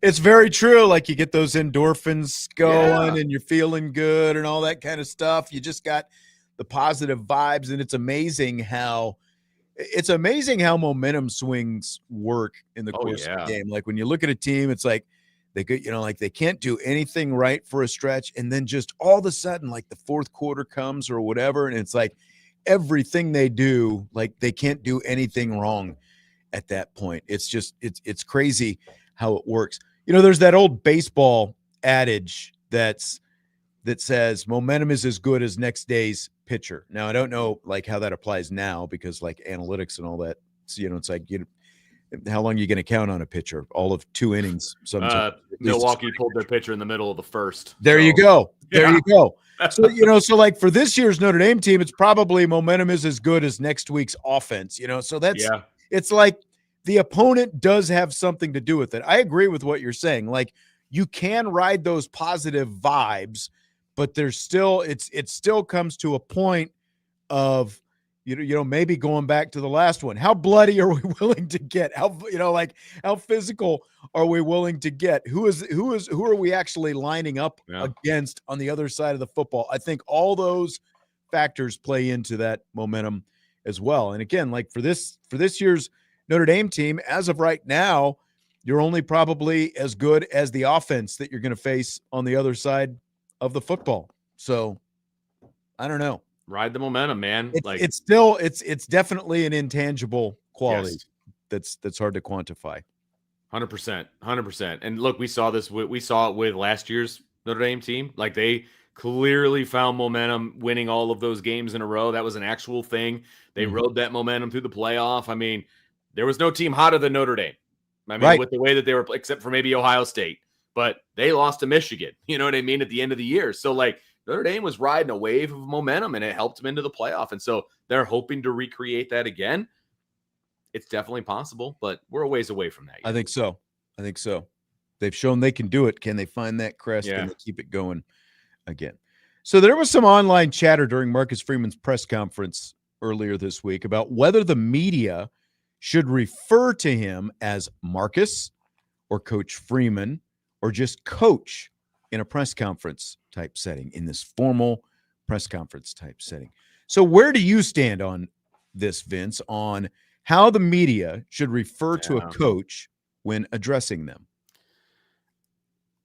It's very true. Like you get those endorphins going Yeah. and you're feeling good and all that kind of stuff. You just got the positive vibes, and it's amazing how momentum swings work in the Oh, course of the yeah. game. Like when you look at a team, it's like they could, like they can't do anything right for a stretch, and then just all of a sudden, like the fourth quarter comes or whatever, and it's like everything they do, like they can't do anything wrong at that point. It's just it's crazy how it works. There's that old baseball adage that says momentum is as good as next day's pitcher. Now I don't know like how that applies now because like analytics and all that. So, it's like how long are you going to count on a pitcher? All of 2 innings sometimes. Milwaukee pulled their pitcher in the middle of the first. There you go. There you go. So, so like for this year's Notre Dame team, it's probably momentum is as good as next week's offense, so it's like the opponent does have something to do with it. I agree with what you're saying. Like you can ride those positive vibes, but there's still, it still comes to a point of, maybe going back to the last one. How bloody are we willing to get? How, how physical are we willing to get? Who are we actually lining up against on the other side of the football? I think all those factors play into that momentum as well. And again, like for this year's Notre Dame team, as of right now, you're only probably as good as the offense that you're going to face on the other side of the football. So I don't know. Ride the momentum, man. It's definitely an intangible quality that's hard to quantify. 100%. And look, we saw it with last year's Notre Dame team. Like they clearly found momentum winning all of those games in a row. That was an actual thing. They rode that momentum through the playoff. I mean, there was no team hotter than Notre Dame. I mean, with the way that they were, except for maybe Ohio State, but they lost to Michigan, you know what I mean, at the end of the year. So like Notre Dame was riding a wave of momentum and it helped them into the playoff. And so they're hoping to recreate that again. It's definitely possible, but we're a ways away from that. I think so. They've shown they can do it. Can they find that crest? Yeah. Can they keep it going again? So there was some online chatter during Marcus Freeman's press conference earlier this week about whether the media should refer to him as Marcus or Coach Freeman or just Coach in a press conference type setting, in this formal press conference type setting. So where do you stand on this, Vince, on how the media should refer to a coach when addressing them?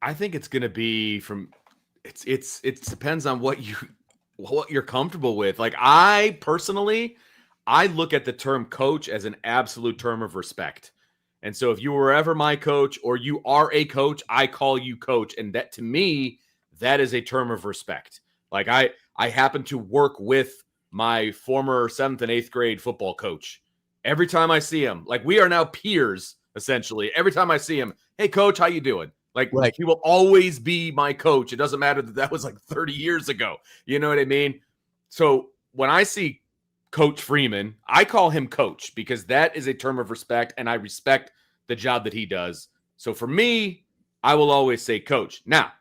I think it's going to be it depends on what you're comfortable with. Like I personally, I look at the term coach as an absolute term of respect. And so if you were ever my coach or you are a coach, I call you coach. And that to me, that is a term of respect. Like I happen to work with my former 7th and 8th grade football coach. Every time I see him, like we are now peers, essentially. Every time I see him, hey coach, how you doing? Like he will always be my coach. It doesn't matter that was like 30 years ago. You know what I mean? So when I see Coach Freeman, I call him coach because that is a term of respect and I respect the job that he does. So for me, I will always say coach. Now,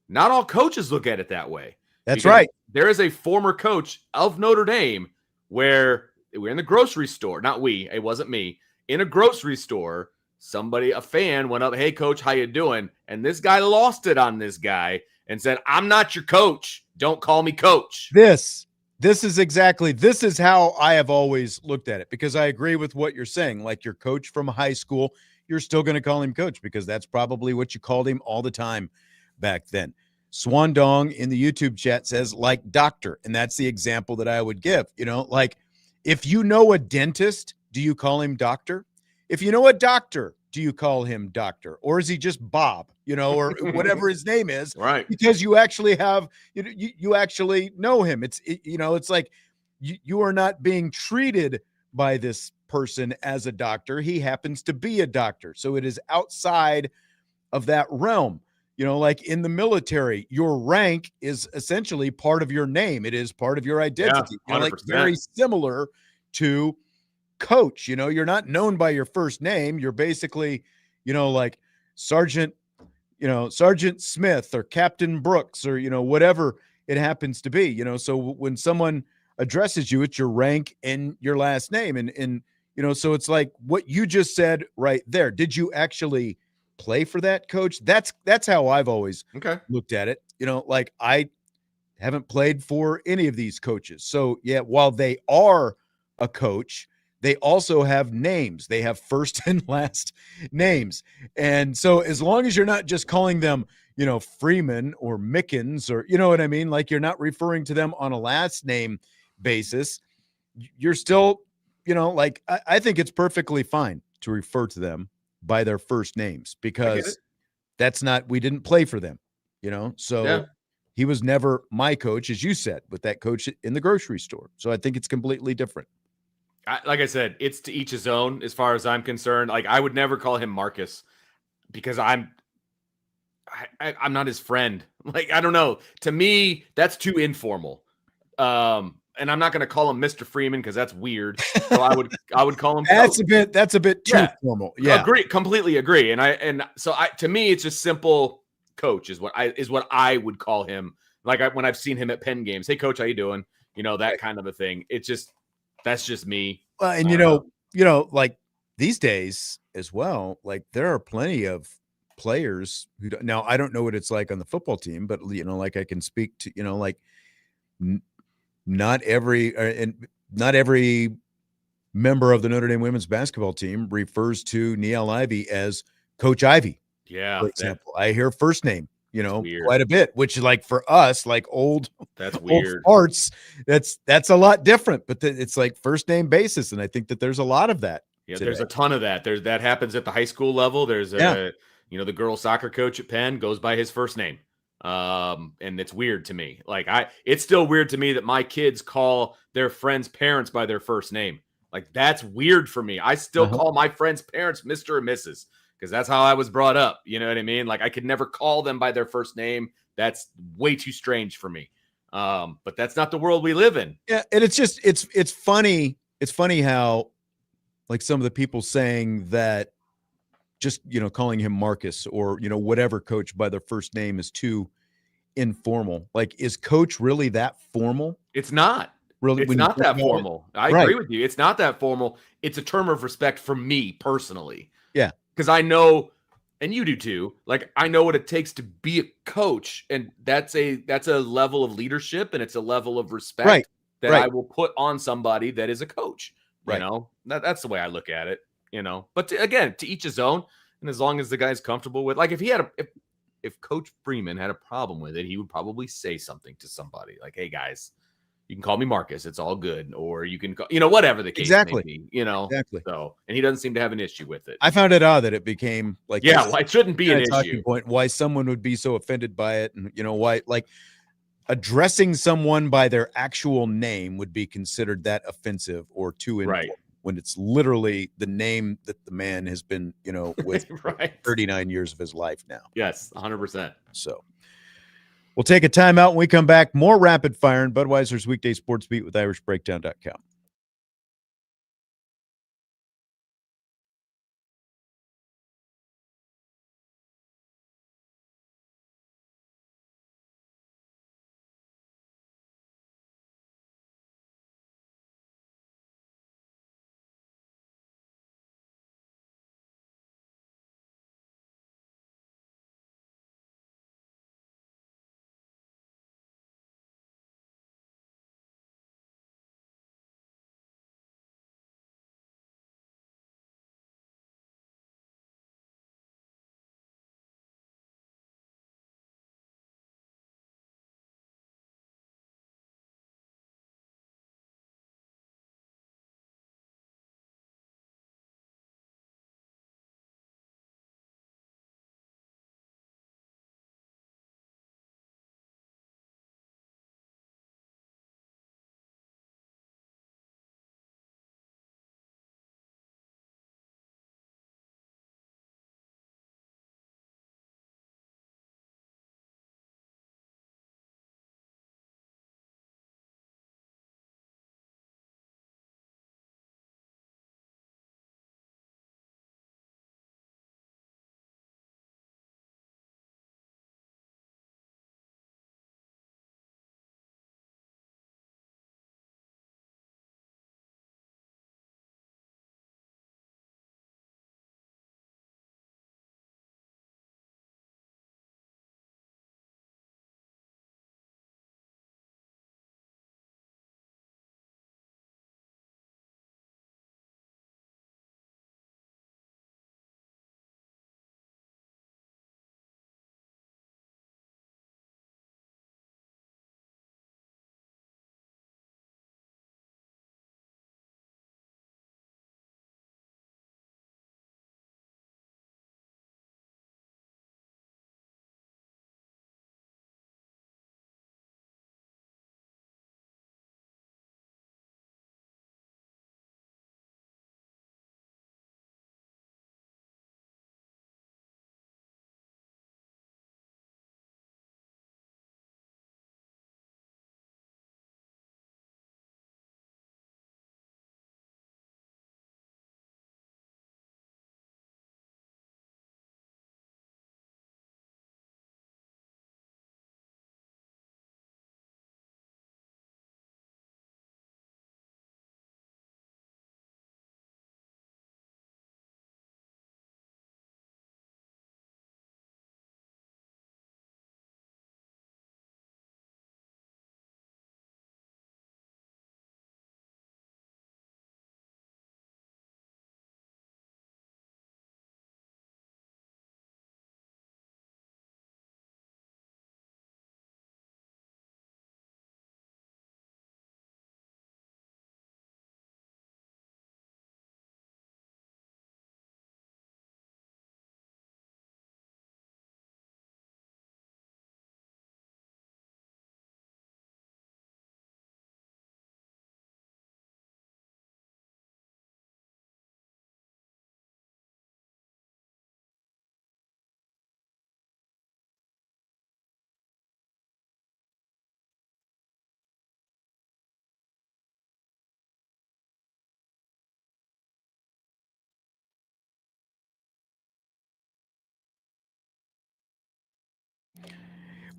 not all coaches look at it that way. That's right. There is a former coach of Notre Dame where we're in the grocery store. Not we, it wasn't me. In a grocery store, a fan went up, hey coach, how you doing? And this guy lost it on this guy and said, I'm not your coach. Don't call me coach. This is how I have always looked at it, because I agree with what you're saying. Like your coach from high school, you're still going to call him coach because that's probably what you called him all the time back then. Swan Dong in the YouTube chat says like doctor. And that's the example that I would give, like if you know a dentist, do you call him doctor? If you know a doctor, do you call him doctor? Or is he just Bob, or whatever his name is? Right. Because you actually have, you actually know him. It's like you are not being treated by this person as a doctor. He happens to be a doctor. So it is outside of that realm. Like in the military, your rank is essentially part of your name. It is part of your identity. Yeah, 100%. Like very similar to coach. You're not known by your first name. You're basically, like Sergeant Smith or Captain Brooks or, whatever it happens to be, so when someone addresses you, it's your rank and your last name. And So it's like what you just said right there. Did you actually play for that coach? That's how I've always looked at it. Like I haven't played for any of these coaches. So yeah, while they are a coach, they also have names. They have first and last names. And so as long as you're not just calling them, Freeman or Mickens, or you know what I mean? Like you're not referring to them on a last name basis, you're still, like I think it's perfectly fine to refer to them by their first names because we didn't play for them, so he was never my coach, as you said, with that coach in the grocery store. So I think it's completely different. Like I said, it's to each his own as far as I'm concerned. Like I would never call him Marcus because I'm not his friend. Like, I don't know. To me, that's too informal. And I'm not going to call him Mr. Freeman because that's weird. So I would call him. That's a bit too formal. Yeah, completely agree. So to me, it's just simple. Coach is what I would call him. Like when I've seen him at Penn games. Hey, coach, how you doing? That kind of a thing. That's just me. Well, and like these days as well. Like there are plenty of players who don't, now I don't know what it's like on the football team, but like I can speak to like not every member of the Notre Dame women's basketball team refers to Niele Ivey as Coach Ivy. Yeah, for example, I hear first name, quite a bit, which like for us, like that's weird. Old farts, that's a lot different, but it's like first name basis, and I think that there's a lot of that. Yeah, today. There's a ton of that. That happens at the high school level. There's the girls soccer coach at Penn goes by his first name. And it's weird to me. Like it's still weird to me that my kids call their friends' parents by their first name. Like that's weird for me. I still call my friends' parents Mr. or Mrs. because that's how I was brought up. You know what I mean? Like I could never call them by their first name. That's way too strange for me. But that's not the world we live in. Yeah, and it's just it's funny. It's funny how like some of the people saying that just calling him Marcus or whatever coach by their first name is too informal. Like, is coach really that formal? It's not. Really, it's not that formal. I agree with you. It's not that formal. It's a term of respect for me personally. Yeah, because I know, and you do too. Like I know what it takes to be a coach, and that's a level of leadership, and it's a level of respect that I will put on somebody that is a coach. That's the way I look at it. But again, to each his own. And as long as the guy's comfortable with, like, if Coach Freeman had a problem with it, he would probably say something to somebody like, "Hey guys, you can call me Marcus. It's all good." Or you can call, whatever the case may be, Exactly. So, and he doesn't seem to have an issue with it. I found it odd that it became like, well, it shouldn't be an issue. Point why someone would be so offended by it. And why, like, addressing someone by their actual name would be considered that offensive or too informal. When it's literally the name that the man has been, with 39 years of his life now. Yes, 100%. So we'll take a timeout. When we come back, more rapid fire in Budweiser's weekday sports beat with IrishBreakdown.com.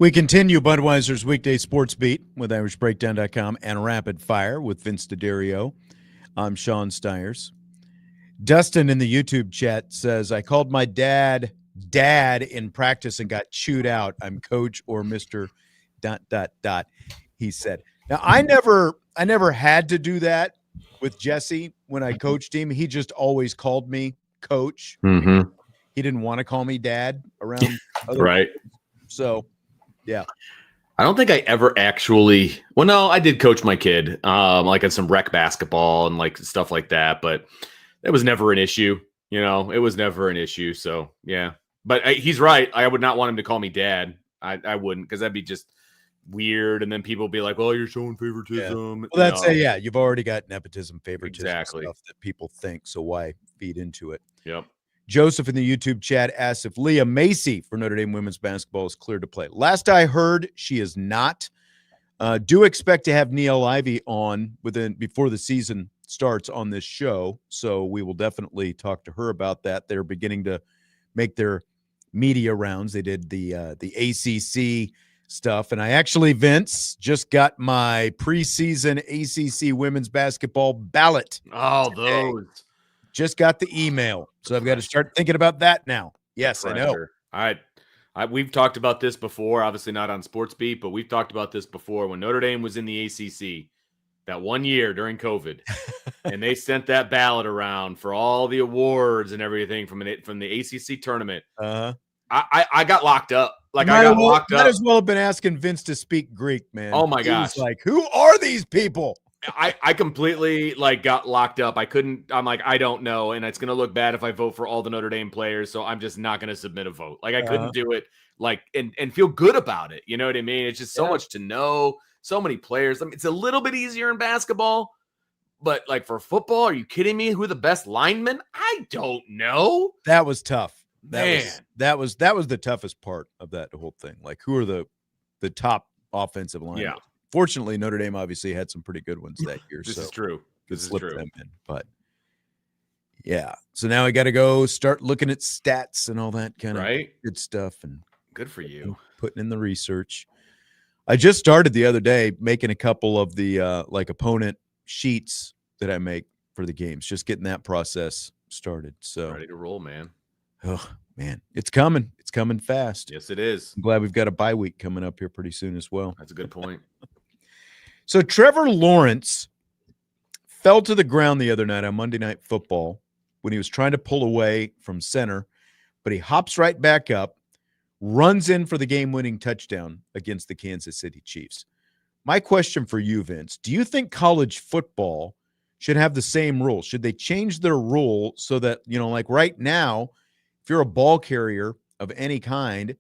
We continue Budweiser's weekday sports beat with IrishBreakdown.com and Rapid Fire with Vince DeDario. I'm Sean Stires. Dustin in the YouTube chat says, I called my dad in practice and got chewed out. I'm coach or Mr. ... He said. Now, I never had to do that with Jesse when I coached him. He just always called me coach. Mm-hmm. He didn't want to call me dad around other right. people. So, yeah. I don't think I ever actually. Well, no, I did coach my kid, like at some rec basketball and like stuff like that. But it was never an issue. It was never an issue. So yeah. But he's right. I would not want him to call me dad. I wouldn't, because that'd be just weird. And then people be like, "Well, you're showing favoritism." Yeah. Well, that's yeah. You've already got nepotism, favoritism, exactly. Stuff that people think. So why feed into it? Yep. Joseph in the YouTube chat asks if Leah Macy for Notre Dame women's basketball is cleared to play. Last I heard, she is not. Do expect to have Neil Ivey on before the season starts on this show, so we will definitely talk to her about that. They're beginning to make their media rounds. They did the ACC stuff, and I actually, Vince, just got my preseason ACC women's basketball ballot. Oh, today. those. Just got the email, so I've got to start thinking about that now. Yes, I know. We've talked about this before, obviously not on Sportsbeat, but we've talked about this before when Notre Dame was in the ACC that one year during COVID, and they sent that ballot around for all the awards and everything from the ACC tournament. I got locked up. Like I got locked up. Might as well have been asking Vince to speak Greek, man. Oh my gosh! Like, who are these people? I completely got locked up. I'm like, I don't know. And it's going to look bad if I vote for all the Notre Dame players. So I'm just not going to submit a vote. Like I couldn't do it and feel good about it. You know what I mean? It's just so much to know. So many players. I mean, it's a little bit easier in basketball, but like for football, are you kidding me? Who are the best linemen? I don't know. That was tough. That was the toughest part of that whole thing. Like, who are the top offensive linemen? Yeah. Fortunately, Notre Dame obviously had some pretty good ones that year. This is true. This is true. Them in, but yeah. So now I got to go start looking at stats and all that kind of good stuff. And good for you. Putting in the research. I just started the other day making a couple of the opponent sheets that I make for the games. Just getting that process started. So ready to roll, man. Oh man, it's coming. It's coming fast. Yes, it is. I'm glad we've got a bye week coming up here pretty soon as well. That's a good point. So Trevor Lawrence fell to the ground the other night on Monday Night Football when he was trying to pull away from center, but he hops right back up, runs in for the game-winning touchdown against the Kansas City Chiefs. My question for you, Vince, do you think college football should have the same rules? Should they change their rule so that, like right now, if you're a ball carrier of any kind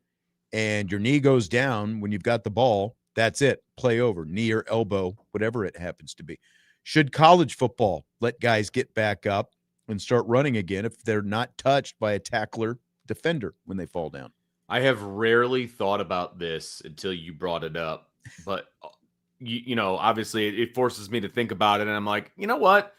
and your knee goes down when you've got the ball, that's it. Play over, knee or elbow, whatever it happens to be. Should college football let guys get back up and start running again if they're not touched by a tackler defender when they fall down? I have rarely thought about this until you brought it up. But, obviously it forces me to think about it. And I'm like, you know what?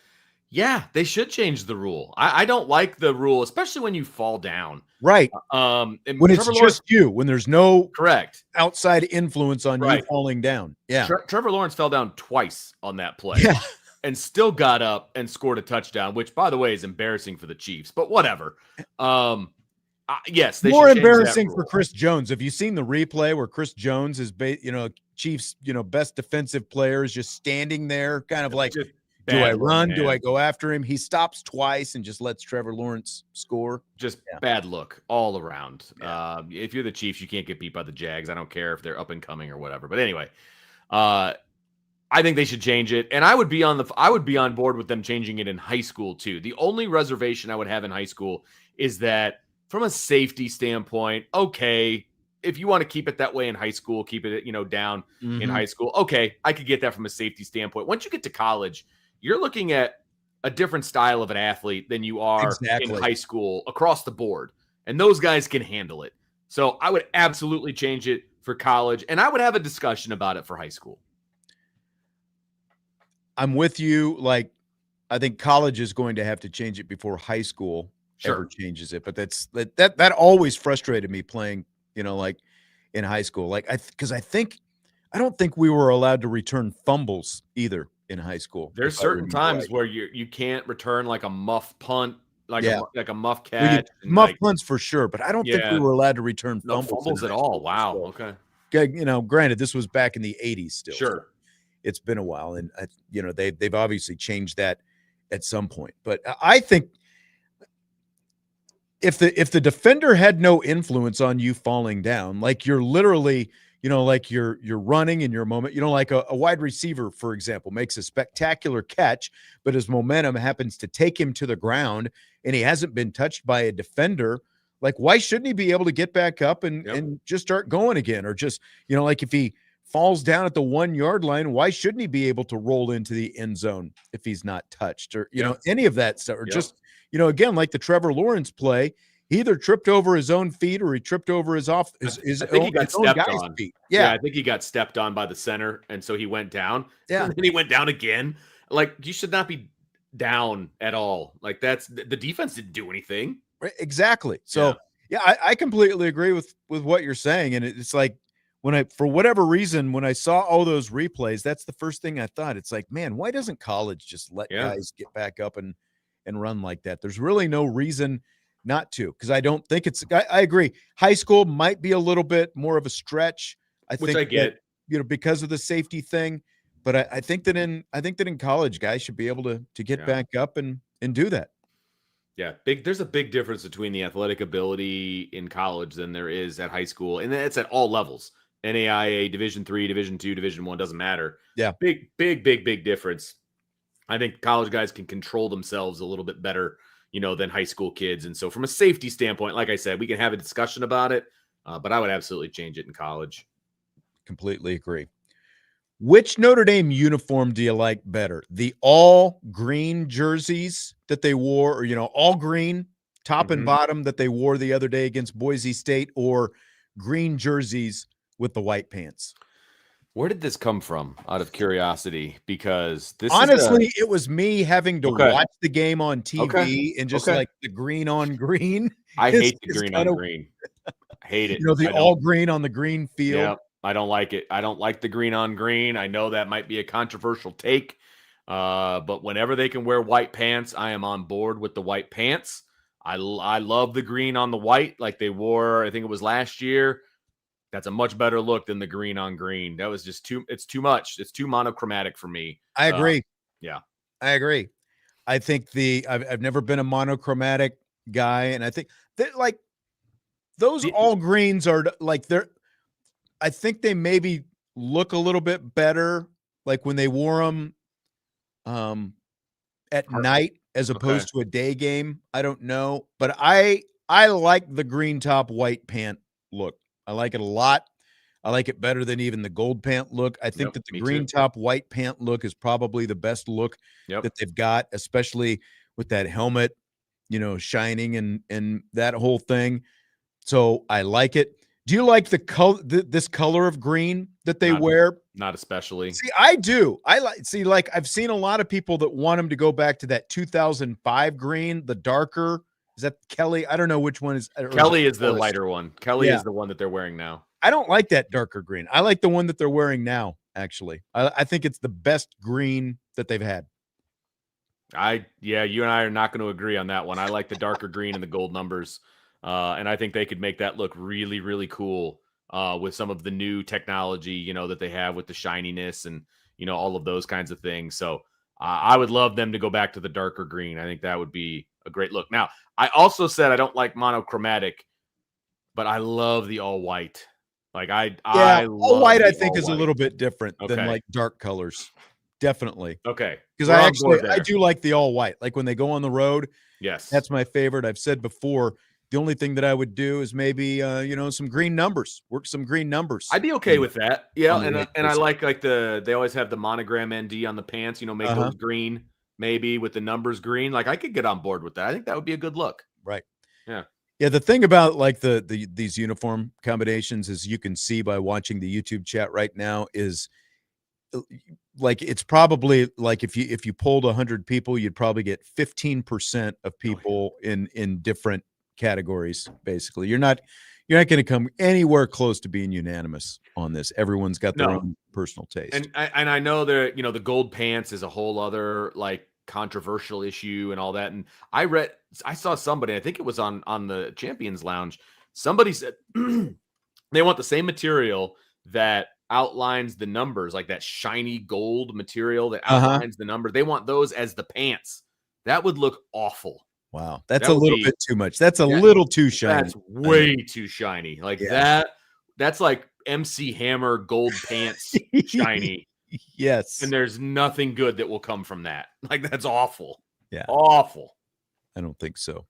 Yeah, they should change the rule. I don't like the rule, especially when you fall down. Right. And when it's just you, when there's no correct outside influence on you falling down. Yeah. Trevor Lawrence fell down twice on that play and still got up and scored a touchdown, which, by the way, is embarrassing for the Chiefs, but whatever. Yes, they more embarrassing for Chris Jones. Have you seen the replay where Chris Jones is, Chiefs, best defensive player is just standing there, kind of like, do I run? Do I go after him? He stops twice and just lets Trevor Lawrence score. Just bad look all around. Yeah. If you're the Chiefs, you can't get beat by the Jags. I don't care if they're up and coming or whatever. But anyway, I think they should change it, and I would be on board with them changing it in high school too. The only reservation I would have in high school is that from a safety standpoint, okay, if you want to keep it that way in high school, keep it down in high school. Okay, I could get that from a safety standpoint. Once you get to college, you're looking at a different style of an athlete than you are in high school across the board. And those guys can handle it. So I would absolutely change it for college. And I would have a discussion about it for high school. I'm with you. Like, I think college is going to have to change it before high school ever changes it. But that always frustrated me playing, in high school. Like because I don't think we were allowed to return fumbles either in high school. There's if I certain remember times right. where you can't return like a muff punt, like Yeah. a muff We catch, could and muff like punts for sure, but I don't think we yeah, were allowed to return no fumbles in fumbles at high all. school. Wow. So, Okay. you know, granted, this was back in the 80s still. So Sure. it's been a while, and you know, they've obviously changed that at some point. But I think if the defender had no influence on you falling down, like you're literally, you know, like you're running in your moment, you know, like a wide receiver, for example, makes a spectacular catch, but his momentum happens to take him to the ground and he hasn't been touched by a defender. Like, why shouldn't he be able to get back up and just start going again? Or just, you know, like if he falls down at the 1 yard line, why shouldn't he be able to roll into the end zone if he's not touched, or, you know, any of that stuff? Or just, you know, again, like the Trevor Lawrence play, he either tripped over his own feet or he tripped over his own guy's feet. Yeah, I think he got stepped on by the center, and so he went down. Yeah. And then he went down again. Like, you should not be down at all. Like, that's the defense didn't do anything. Right, exactly. So I completely agree with what you're saying. And it's like for whatever reason, when I saw all those replays, that's the first thing I thought. It's like, man, why doesn't college just let guys get back up and run like that? There's really no reason not to, because I don't think I agree. High school might be a little bit more of a stretch. Which I get, you know, because of the safety thing. But I think that in college, guys should be able to get back up and do that. Yeah, there's a big difference between the athletic ability in college than there is at high school, and it's at all levels. NAIA, Division III, Division II, Division I, doesn't matter. Yeah. Big difference. I think college guys can control themselves a little bit better, you know, than high school kids. And so from a safety standpoint, like I said, we can have a discussion about it, but I would absolutely change it in college. Completely agree. Which Notre Dame uniform do you like better? The all green jerseys that they wore, or, you know, all green top and bottom that they wore the other day against Boise State, or green jerseys with the white pants? Where did this come from, out of curiosity? Because this honestly, it was me having to watch the game on TV and just like the green on green. I hate the green on green. I hate it. You know, the all green on the green field. Yeah, I don't like it. I don't like the green on green. I know that might be a controversial take, but whenever they can wear white pants, I am on board with the white pants. I love the green on the white, like they wore, I think it was last year. That's a much better look than the green on green. That was just it's too much. It's too monochromatic for me. I agree. I agree. I think I've never been a monochromatic guy. And I think that, like, those all greens are like, I think they maybe look a little bit better, like when they wore them at night as opposed to a day game. I don't know, but I like the green top white pant look. I like it a lot. I like it better than even the gold pant look. I think that the green top white pant look is probably the best look that they've got, especially with that helmet, you know, shining and that whole thing. So I like it. Do you like the color, this color of green that they wear? Not especially. See, I do. Like I've seen a lot of people that want them to go back to that 2005 green, the darker. Is that Kelly? I don't know which one is. Kelly is the lighter one. Kelly is the one that they're wearing now. I don't like that darker green. I like the one that they're wearing now, actually. I think it's the best green that they've had. You and I are not going to agree on that one. I like the darker green and the gold numbers. And I think they could make that look really, really cool with some of the new technology, you know, that they have with the shininess and, you know, all of those kinds of things. So I would love them to go back to the darker green. I think that would be a great look. Now, I also said I don't like monochromatic, but I love the all white. Like I all white, I think, is a little bit different than like dark colors. Definitely. Okay. Because I do like the all white. Like when they go on the road. Yes. That's my favorite. I've said before, the only thing that I would do is maybe, you know, some green numbers, work some green numbers. I'd be okay with that. Yeah. And I like they always have the monogram ND on the pants, you know, make those green, maybe with the numbers green. Like I could get on board with that. I think that would be a good look. Right. Yeah. Yeah. The thing about like these uniform combinations, as you can see by watching the YouTube chat right now, is like, it's probably like if you polled 100 people, you'd probably get 15% of people in different categories. Basically, you're not You're not going to come anywhere close to being unanimous on this. Everyone's got their own personal taste. And I know that, the gold pants is a whole other like controversial issue and all that. And I saw somebody, I think it was on the Champions Lounge. Somebody said they want the same material that outlines the numbers, like that shiny gold material that outlines the number. They want those as the pants. That would look awful. Wow, that's a little bit too much. That's a little too shiny. That's way too shiny. Like that's like MC Hammer gold pants shiny. Yes. And there's nothing good that will come from that. Like, that's awful. Yeah. Awful. I don't think so.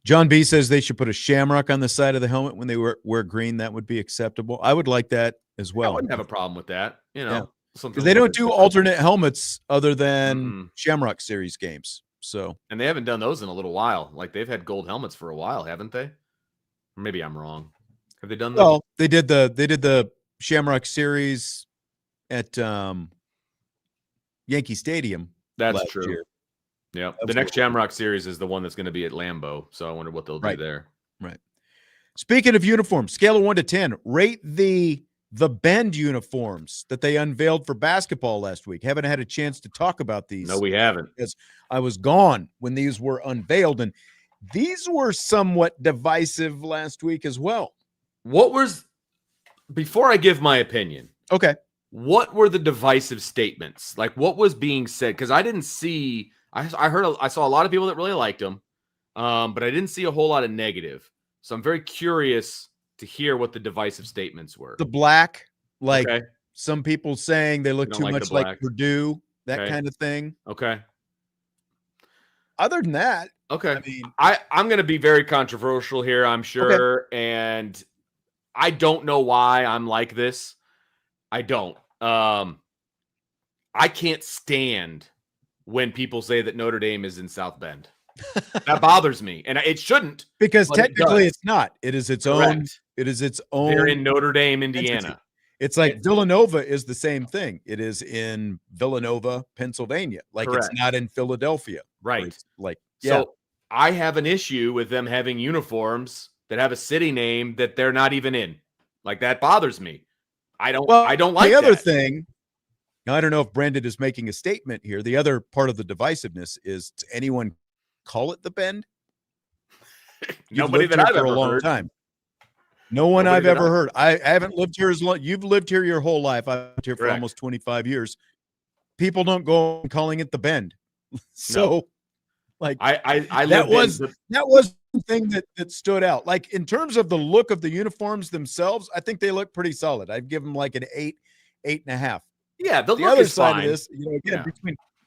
John B says they should put a shamrock on the side of the helmet when they wear green. That would be acceptable. I would like that as well. I wouldn't have a problem with that. Because they don't do alternate helmets other than Shamrock Series games. So, and they haven't done those in a little while. Like, they've had gold helmets for a while, haven't they? Or maybe I'm wrong. Have they done that? Well, they did the Shamrock Series at Yankee Stadium. That's true. Year. Yeah. The next Shamrock Series is the one that's going to be at Lambeau. So I wonder what they'll do there. Right. Speaking of uniforms, scale of 1 to 10, rate the Bend uniforms that they unveiled for basketball last week. Haven't had a chance to talk about these. No, we haven't. Because I was gone when these were unveiled, and these were somewhat divisive last week as well. Before I give my opinion, okay, what were the divisive statements? Like, what was being said? Because I didn't see. I saw a lot of people that really liked them, but I didn't see a whole lot of negative. So I'm very curious to hear what the divisive statements were. The black, like some people saying they look too much like Purdue, that kind of thing. Okay. Other than that, okay. I mean, I'm going to be very controversial here, I'm sure, and I don't know why I'm like this. I don't. I can't stand when people say that Notre Dame is in South Bend. That bothers me, and it shouldn't, because technically it's not. It is its own. It is its own. They're in Notre Dame, Indiana. Entity. It's like Villanova is the same thing. It is in Villanova, Pennsylvania. Like it's not in Philadelphia. Right. Like, so I have an issue with them having uniforms that have a city name that they're not even in. Like, that bothers me. I don't like the other that. thing. Now, I don't know if Brendan is making a statement here. The other part of the divisiveness is, does anyone call it the Bend? Nobody that I've ever heard. Time. No one I've ever heard. I haven't lived here as long. You've lived here your whole life. I've lived here for almost 25 years. People don't go calling it the Bend. So, like, that was the thing that stood out. Like, in terms of the look of the uniforms themselves, I think they look pretty solid. I'd give them like an 8.5. Yeah, the other side of this, again,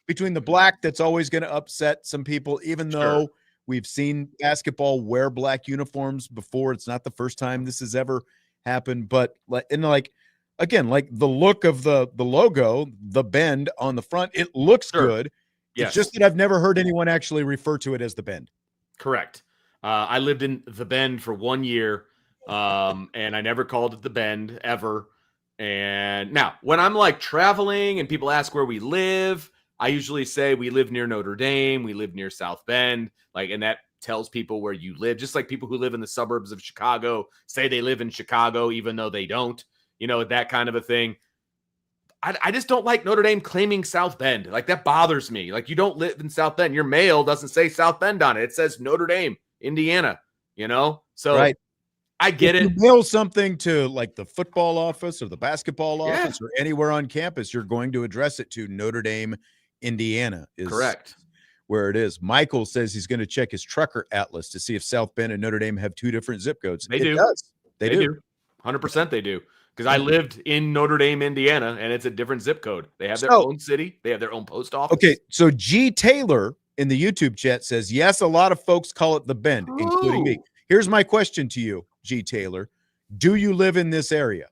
between the black, that's always going to upset some people, even though we've seen basketball wear black uniforms before. It's not the first time this has ever happened, but again, like the look of the logo, the Bend on the front, it looks good. Yes. It's just that I've never heard anyone actually refer to it as the Bend. Correct. I lived in the Bend for 1 year, and I never called it the Bend ever. And now, when I'm like traveling and people ask where we live, I usually say we live near Notre Dame, we live near South Bend, and that tells people where you live. Just like people who live in the suburbs of Chicago say they live in Chicago, even though they don't, that kind of a thing. I just don't like Notre Dame claiming South Bend. Like, that bothers me. Like, you don't live in South Bend. Your mail doesn't say South Bend on it. It says Notre Dame, Indiana, So right. I get it. You mail something to like the football office or the basketball office or anywhere on campus, you're going to address it to Notre Dame, Indiana. Is correct. Where it is. Michael says he's going to check his trucker atlas to see if South Bend and Notre Dame have 2 different zip codes. They do. They do. 100% they do. Because I lived in Notre Dame, Indiana, and it's a different zip code. They have their own city. They have their own post office. Okay, so G. Taylor in the YouTube chat says, yes, a lot of folks call it the Bend, including me. Here's my question to you, G. Taylor. Do you live in this area?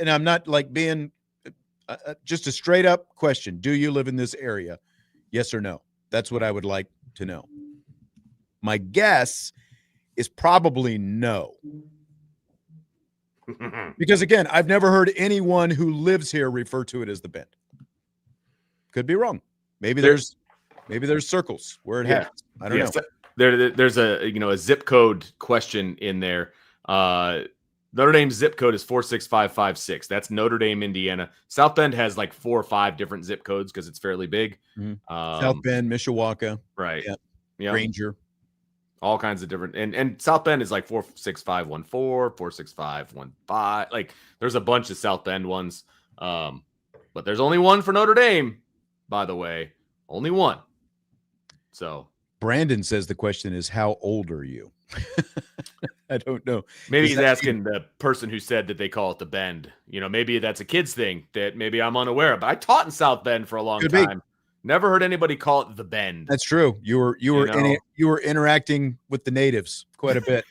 And I'm not like being just a straight up question. Do you live in this area? Yes or no? That's what I would like to know. My guess is probably no. Because again, I've never heard anyone who lives here refer to it as the Bend. Could be wrong. Maybe there's circles where it happens. I don't know. There's a zip code question in there. Notre Dame's zip code is 46556. That's Notre Dame, Indiana. South Bend has like 4 or 5 different zip codes because it's fairly big. South Bend, Mishawaka, Right. Yeah. Granger. All kinds of different, and South Bend is like 46514, 46515. Like there's a bunch of South Bend ones. But there's only one for Notre Dame, by the way. Only one. So Brandon says the question is, how old are you? I don't know. Maybe he's asking the person who said that they call it the Bend. Maybe that's a kid's thing that maybe I'm unaware of. But I taught in South Bend for a long time. Never heard anybody call it the Bend. That's true. You were interacting with the natives quite a bit.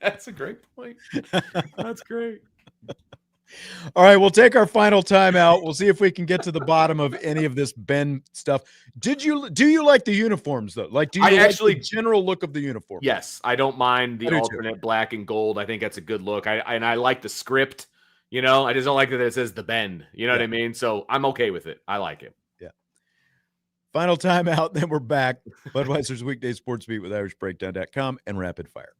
That's a great point. That's great. All right, we'll take our final timeout. We'll see if we can get to the bottom of any of this Ben stuff. Do you like the uniforms though? Like, do you like the general look of the uniform? Yes, I don't mind the alternate black and gold. I think that's a good look. I like the script. I just don't like that it says the Bend. You know what I mean? So I'm okay with it. I like it. Yeah. Final timeout, then we're back. Budweiser's Weekday Sports Beat with IrishBreakdown.com and Rapid Fire.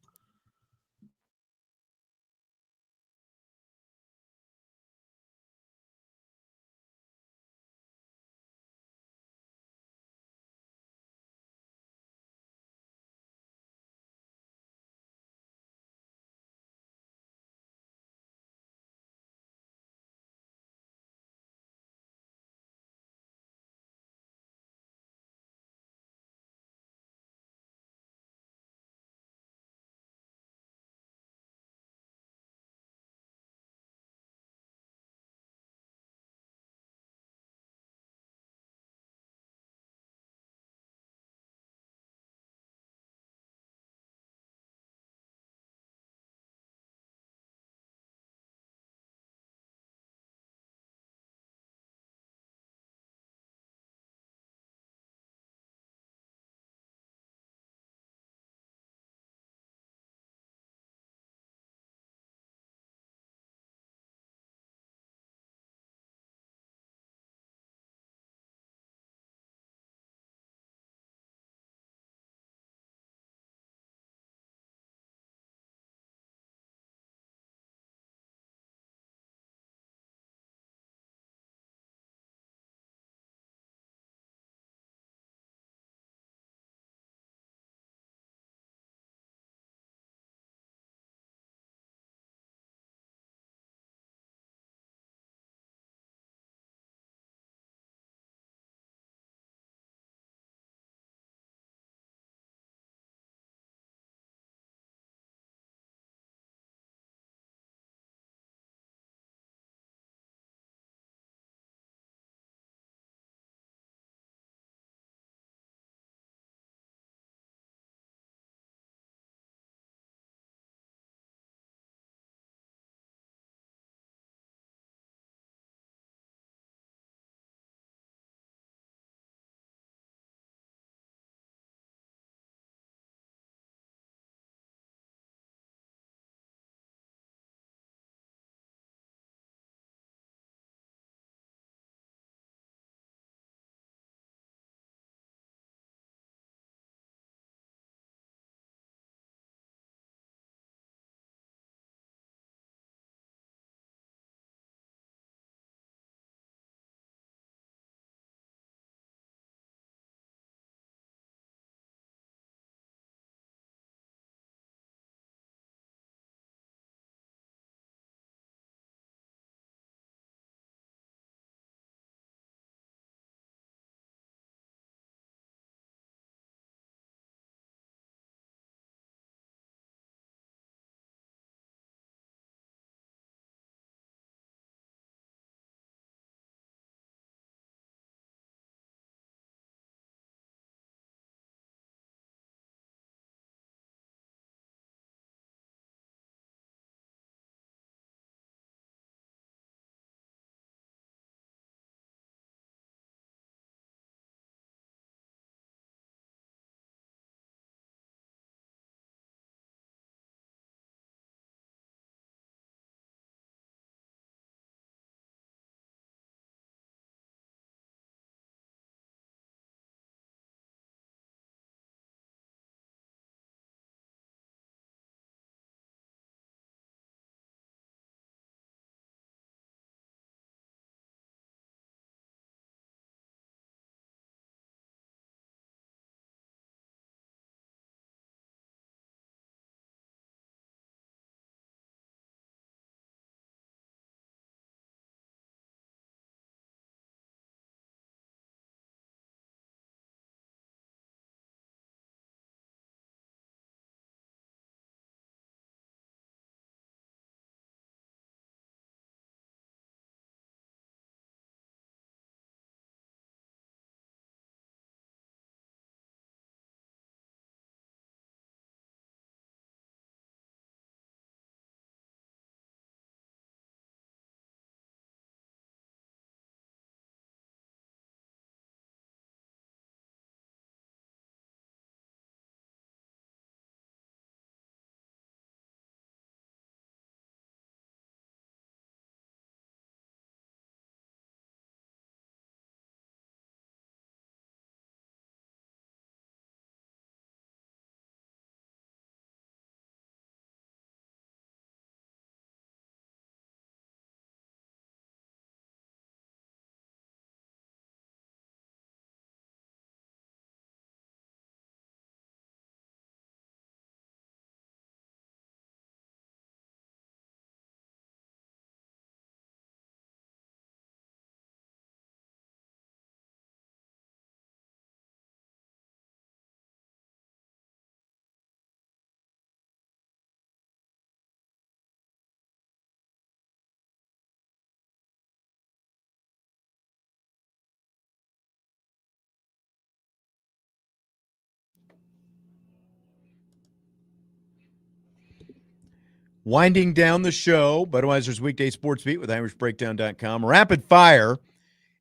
Winding down the show, Budweiser's weekday sports beat with IrishBreakdown.com. Rapid fire.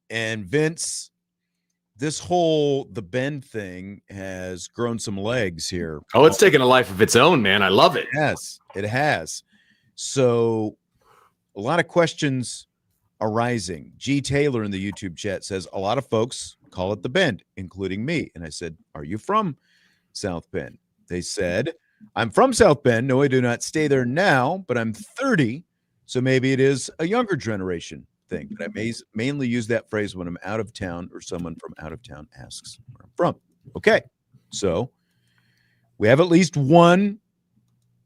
And Vince, the Bend thing has grown some legs here. Oh, it's taken a life of its own, man. I love it. Yes, it has. So a lot of questions arising. G. Taylor in the YouTube chat says, a lot of folks call it the Bend, including me. And I said, are you from South Bend? They said, I'm from South Bend. No, I do not stay there now, but I'm 30. So maybe it is a younger generation thing. But I mainly use that phrase when I'm out of town or someone from out of town asks where I'm from. Okay. So we have at least one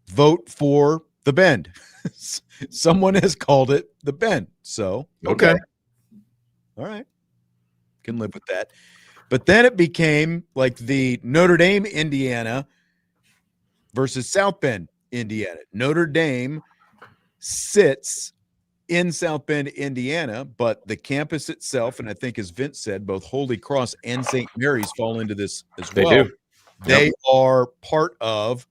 vote for the Bend. Someone has called it the Bend. So, okay. All right. Can live with that. But then it became like the Notre Dame, Indiana versus South Bend, Indiana. Notre Dame sits in South Bend, Indiana, but the campus itself, and I think as Vince said, both Holy Cross and St. Mary's fall into this as well. They do. They are part of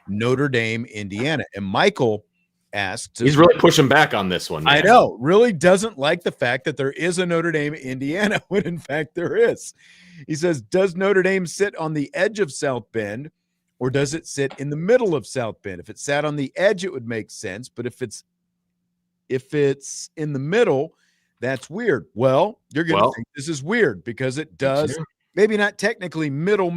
Notre Dame, Indiana. And Michael asked. He's really pushing back on this one, man. I know. Really doesn't like the fact that there is a Notre Dame, Indiana, when in fact there is. He says, does Notre Dame sit on the edge of South Bend, or does it sit in the middle of South Bend? If it sat on the edge, it would make sense. But if it's in the middle, that's weird. Well, you're going to think this is weird because it does, maybe not technically middle,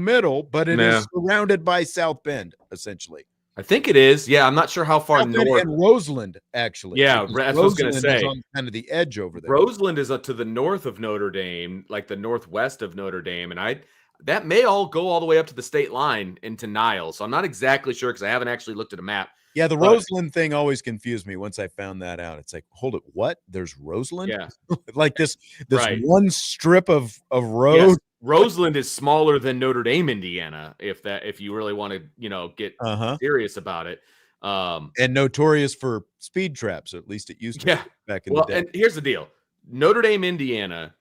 but it is surrounded by South Bend, essentially. I think it is. Yeah, I'm not sure how far South Bend north. and Roseland, actually. Yeah, that's what I was going to say. Is on kind of the edge over there. Roseland is up to the north of Notre Dame, like the northwest of Notre Dame, and that may all go all the way up to the state line into Niles. So I'm not exactly sure because I haven't actually looked at a map. Yeah, the Roseland thing always confused me once I found that out. It's like, hold it, what? There's Roseland? Yeah. Like this one strip of road. Yes. Roseland is smaller than Notre Dame, Indiana, if you really want to, get serious about it. And notorious for speed traps, or at least it used to be back in the day. And here's the deal. Notre Dame, Indiana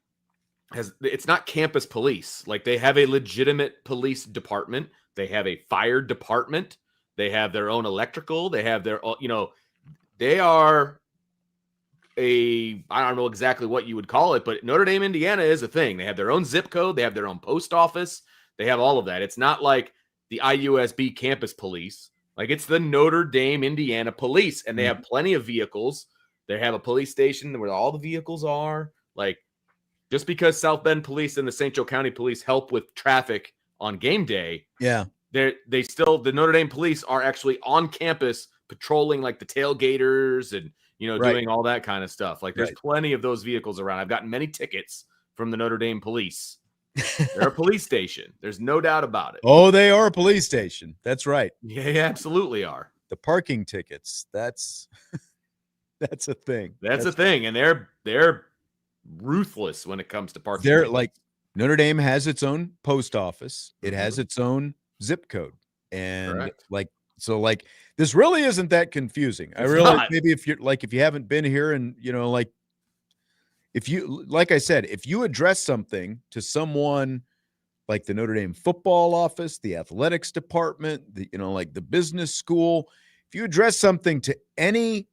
it's not campus police. Like, they have a legitimate police department. They have a fire department. They have their own electrical. They have their, they are I don't know exactly what you would call it, but Notre Dame, Indiana is a thing. They have their own zip code. They have their own post office. They have all of that. It's not like the IUSB campus police. Like, it's the Notre Dame, Indiana police, and they have plenty of vehicles. They have a police station where all the vehicles are. Like, just because South Bend police and the St. Joe County police help with traffic on game day, the Notre Dame police are actually on campus patrolling, like, the tailgaters and doing all that kind of stuff. Like, there's plenty of those vehicles around. I've gotten many tickets from the Notre Dame police. They're a police station. There's no doubt about it. Oh, they are a police station. That's right. Yeah, they absolutely are. The parking tickets. That's a thing. That's a thing. And they're ruthless when it comes to parking. They're like, Notre Dame has its own post office. It has its own zip code. And this really isn't that confusing. Maybe if you haven't been here and, like I said, if you address something to someone like the Notre Dame football office, the athletics department, like the business school, if you address something to any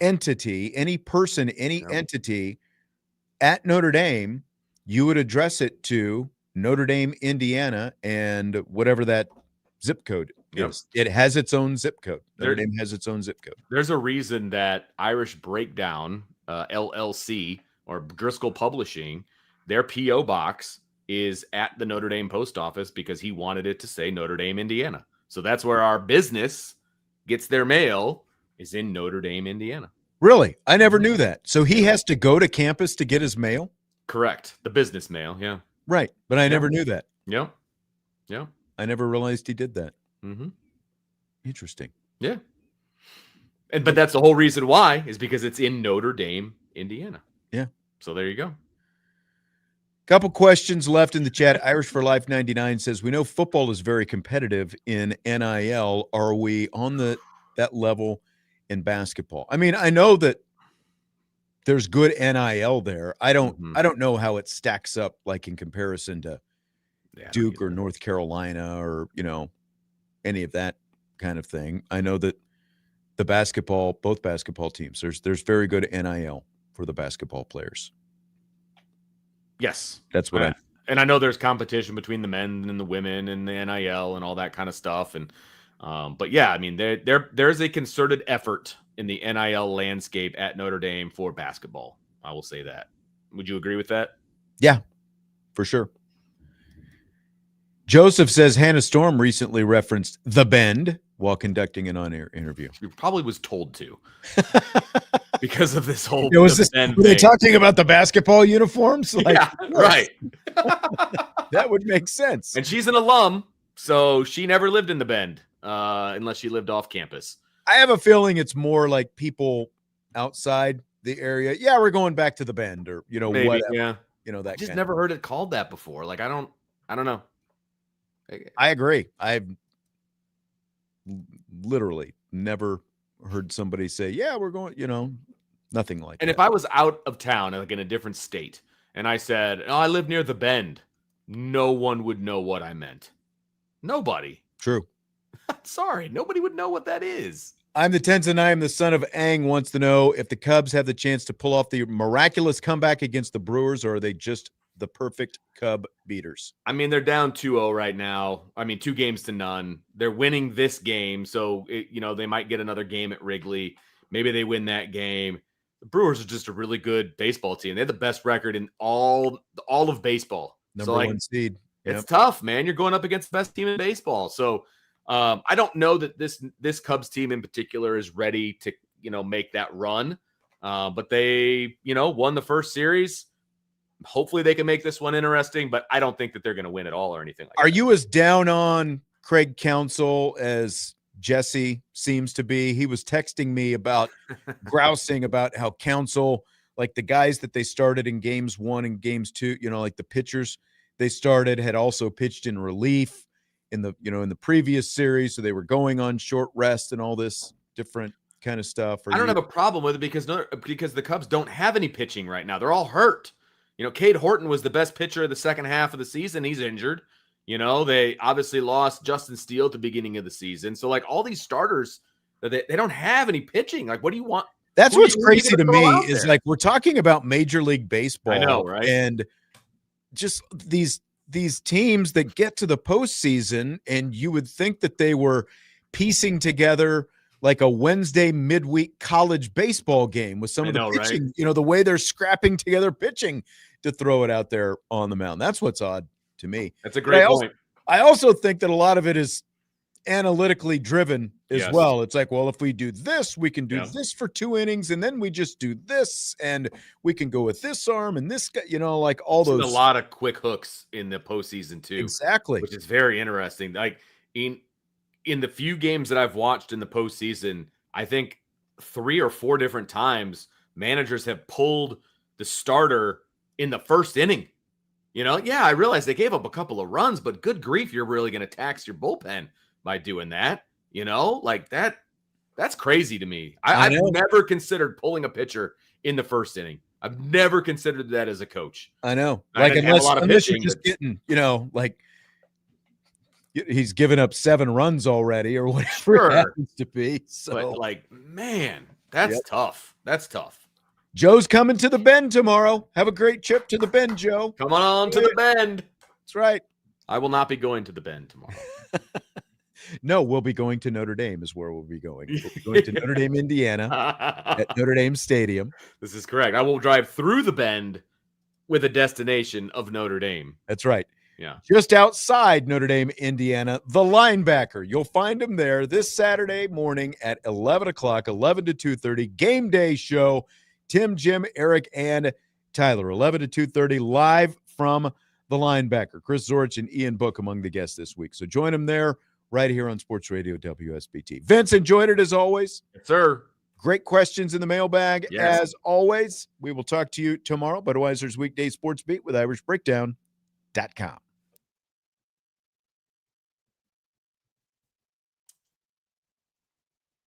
entity, any person, any entity at Notre Dame, you would address it to Notre Dame, Indiana, and whatever that zip code is. It has its own zip code. Notre Dame has its own zip code. There's a reason that Irish Breakdown, LLC, or Driscoll Publishing, their P.O. box is at the Notre Dame post office because he wanted it to say Notre Dame, Indiana. So that's where our business gets their mail, is in Notre Dame, Indiana. Really? I never knew that. So he has to go to campus to get his mail? Correct. The business mail, yeah. Right. But I never knew that. Yeah. I never realized he did that. Mm-hmm. Interesting. Yeah. But that's the whole reason why, is because it's in Notre Dame, Indiana. Yeah. So there you go. Couple questions left in the chat. Irish for Life 99 says, we know football is very competitive in NIL. Are we on that level in basketball? I mean, I know that there's good NIL there. I don't know how it stacks up, like, in comparison to Duke or North Carolina or, any of that kind of thing. I know that both basketball teams. There's very good NIL for the basketball players. Yes. That's what and I know there's competition between the men and the women and the NIL and all that kind of stuff. And but yeah, I mean, there's a concerted effort in the NIL landscape at Notre Dame for basketball. I will say that. Would you agree with that? Yeah, for sure. Joseph says Hannah Storm recently referenced The Bend while conducting an on-air interview. She probably was told to. Because of this whole were they talking about the basketball uniforms? Like, yeah, right. That would make sense. And she's an alum, so she never lived in the Bend unless she lived off campus. I have a feeling it's more like people outside the area. Yeah, we're going back to the Bend, or maybe, whatever. Yeah, that. I just never heard it called that before. Like I don't know. I agree. I've literally never heard somebody say, "Yeah, we're going." Nothing like that. And if I was out of town, like in a different state, and I said, "Oh, I live near the Bend," no one would know what I meant. Nobody. True. Sorry, nobody would know what that is. I'm the Tens and I am the son of Ang wants to know if the Cubs have the chance to pull off the miraculous comeback against the Brewers, or are they just the perfect Cub beaters? I mean, they're down 2-0 right now. I mean, 2-0. They're winning this game, so they might get another game at Wrigley. Maybe they win that game. The Brewers are just a really good baseball team. They have the best record in all of baseball. Number one seed. It's tough, man. You're going up against the best team in baseball. So I don't know that this Cubs team in particular is ready to make that run. But they won the first series. Hopefully they can make this one interesting, but I don't think that they're going to win at all or anything like that. Are you as down on Craig Counsell as Jesse seems to be? He was texting me about grousing about how Counsell, like the guys that they started in games 1 and games 2, like the pitchers they started had also pitched in relief in the previous series. So they were going on short rest and all this different kind of stuff. I don't have a problem with it because the Cubs don't have any pitching right now. They're all hurt. Cade Horton was the best pitcher of the second half of the season. He's injured. They obviously lost Justin Steele at the beginning of the season. So, like, all these starters, they don't have any pitching. Like, what do you want? That's what's crazy to me is, like, we're talking about Major League Baseball. I know, right? And just these teams that get to the postseason, and you would think that they were piecing together like a Wednesday midweek college baseball game with some of the pitching, right? The way they're scrapping together pitching to throw it out there on the mound. That's what's odd to me. That's a great point. I also think that a lot of it is analytically driven as well. It's like, well, if we do this, we can do this for 2 innings, and then we just do this, and we can go with this arm and this guy, like all those. A lot of quick hooks in the postseason too. Exactly. Which is very interesting. Like in the few games that I've watched in the postseason, I think 3 or 4 different times managers have pulled the starter in the first inning. I realize they gave up a couple of runs, but good grief, you're really going to tax your bullpen by doing that. Like that's crazy to me. I've never considered pulling a pitcher in the first inning. I've never considered that as a coach. I know. Like, unless you're just getting, like, he's given up 7 runs already or whatever it happens to be. So, but like, man, that's tough. That's tough. Joe's coming to the Bend tomorrow. Have a great trip to the Bend, Joe. Come on to the Bend. That's right. I will not be going to the Bend tomorrow. No, we'll be going to Notre Dame is where we'll be going. We'll be going to Notre Dame, Indiana at Notre Dame Stadium. This is correct. I will drive through the Bend with a destination of Notre Dame. That's right. Yeah. Just outside Notre Dame, Indiana, the Linebacker. You'll find him there this Saturday morning at 11 o'clock, 11 to 2:30, game day show. Tim, Jim, Eric, and Tyler, 11 to 2:30, live from the Linebacker. Chris Zorich and Ian Book among the guests this week. So join them there right here on Sports Radio WSBT. Vince, enjoyed it as always. Yes, sir. Great questions in the mailbag as always. We will talk to you tomorrow. Budweiser's Weekday Sports Beat with IrishBreakdown.com.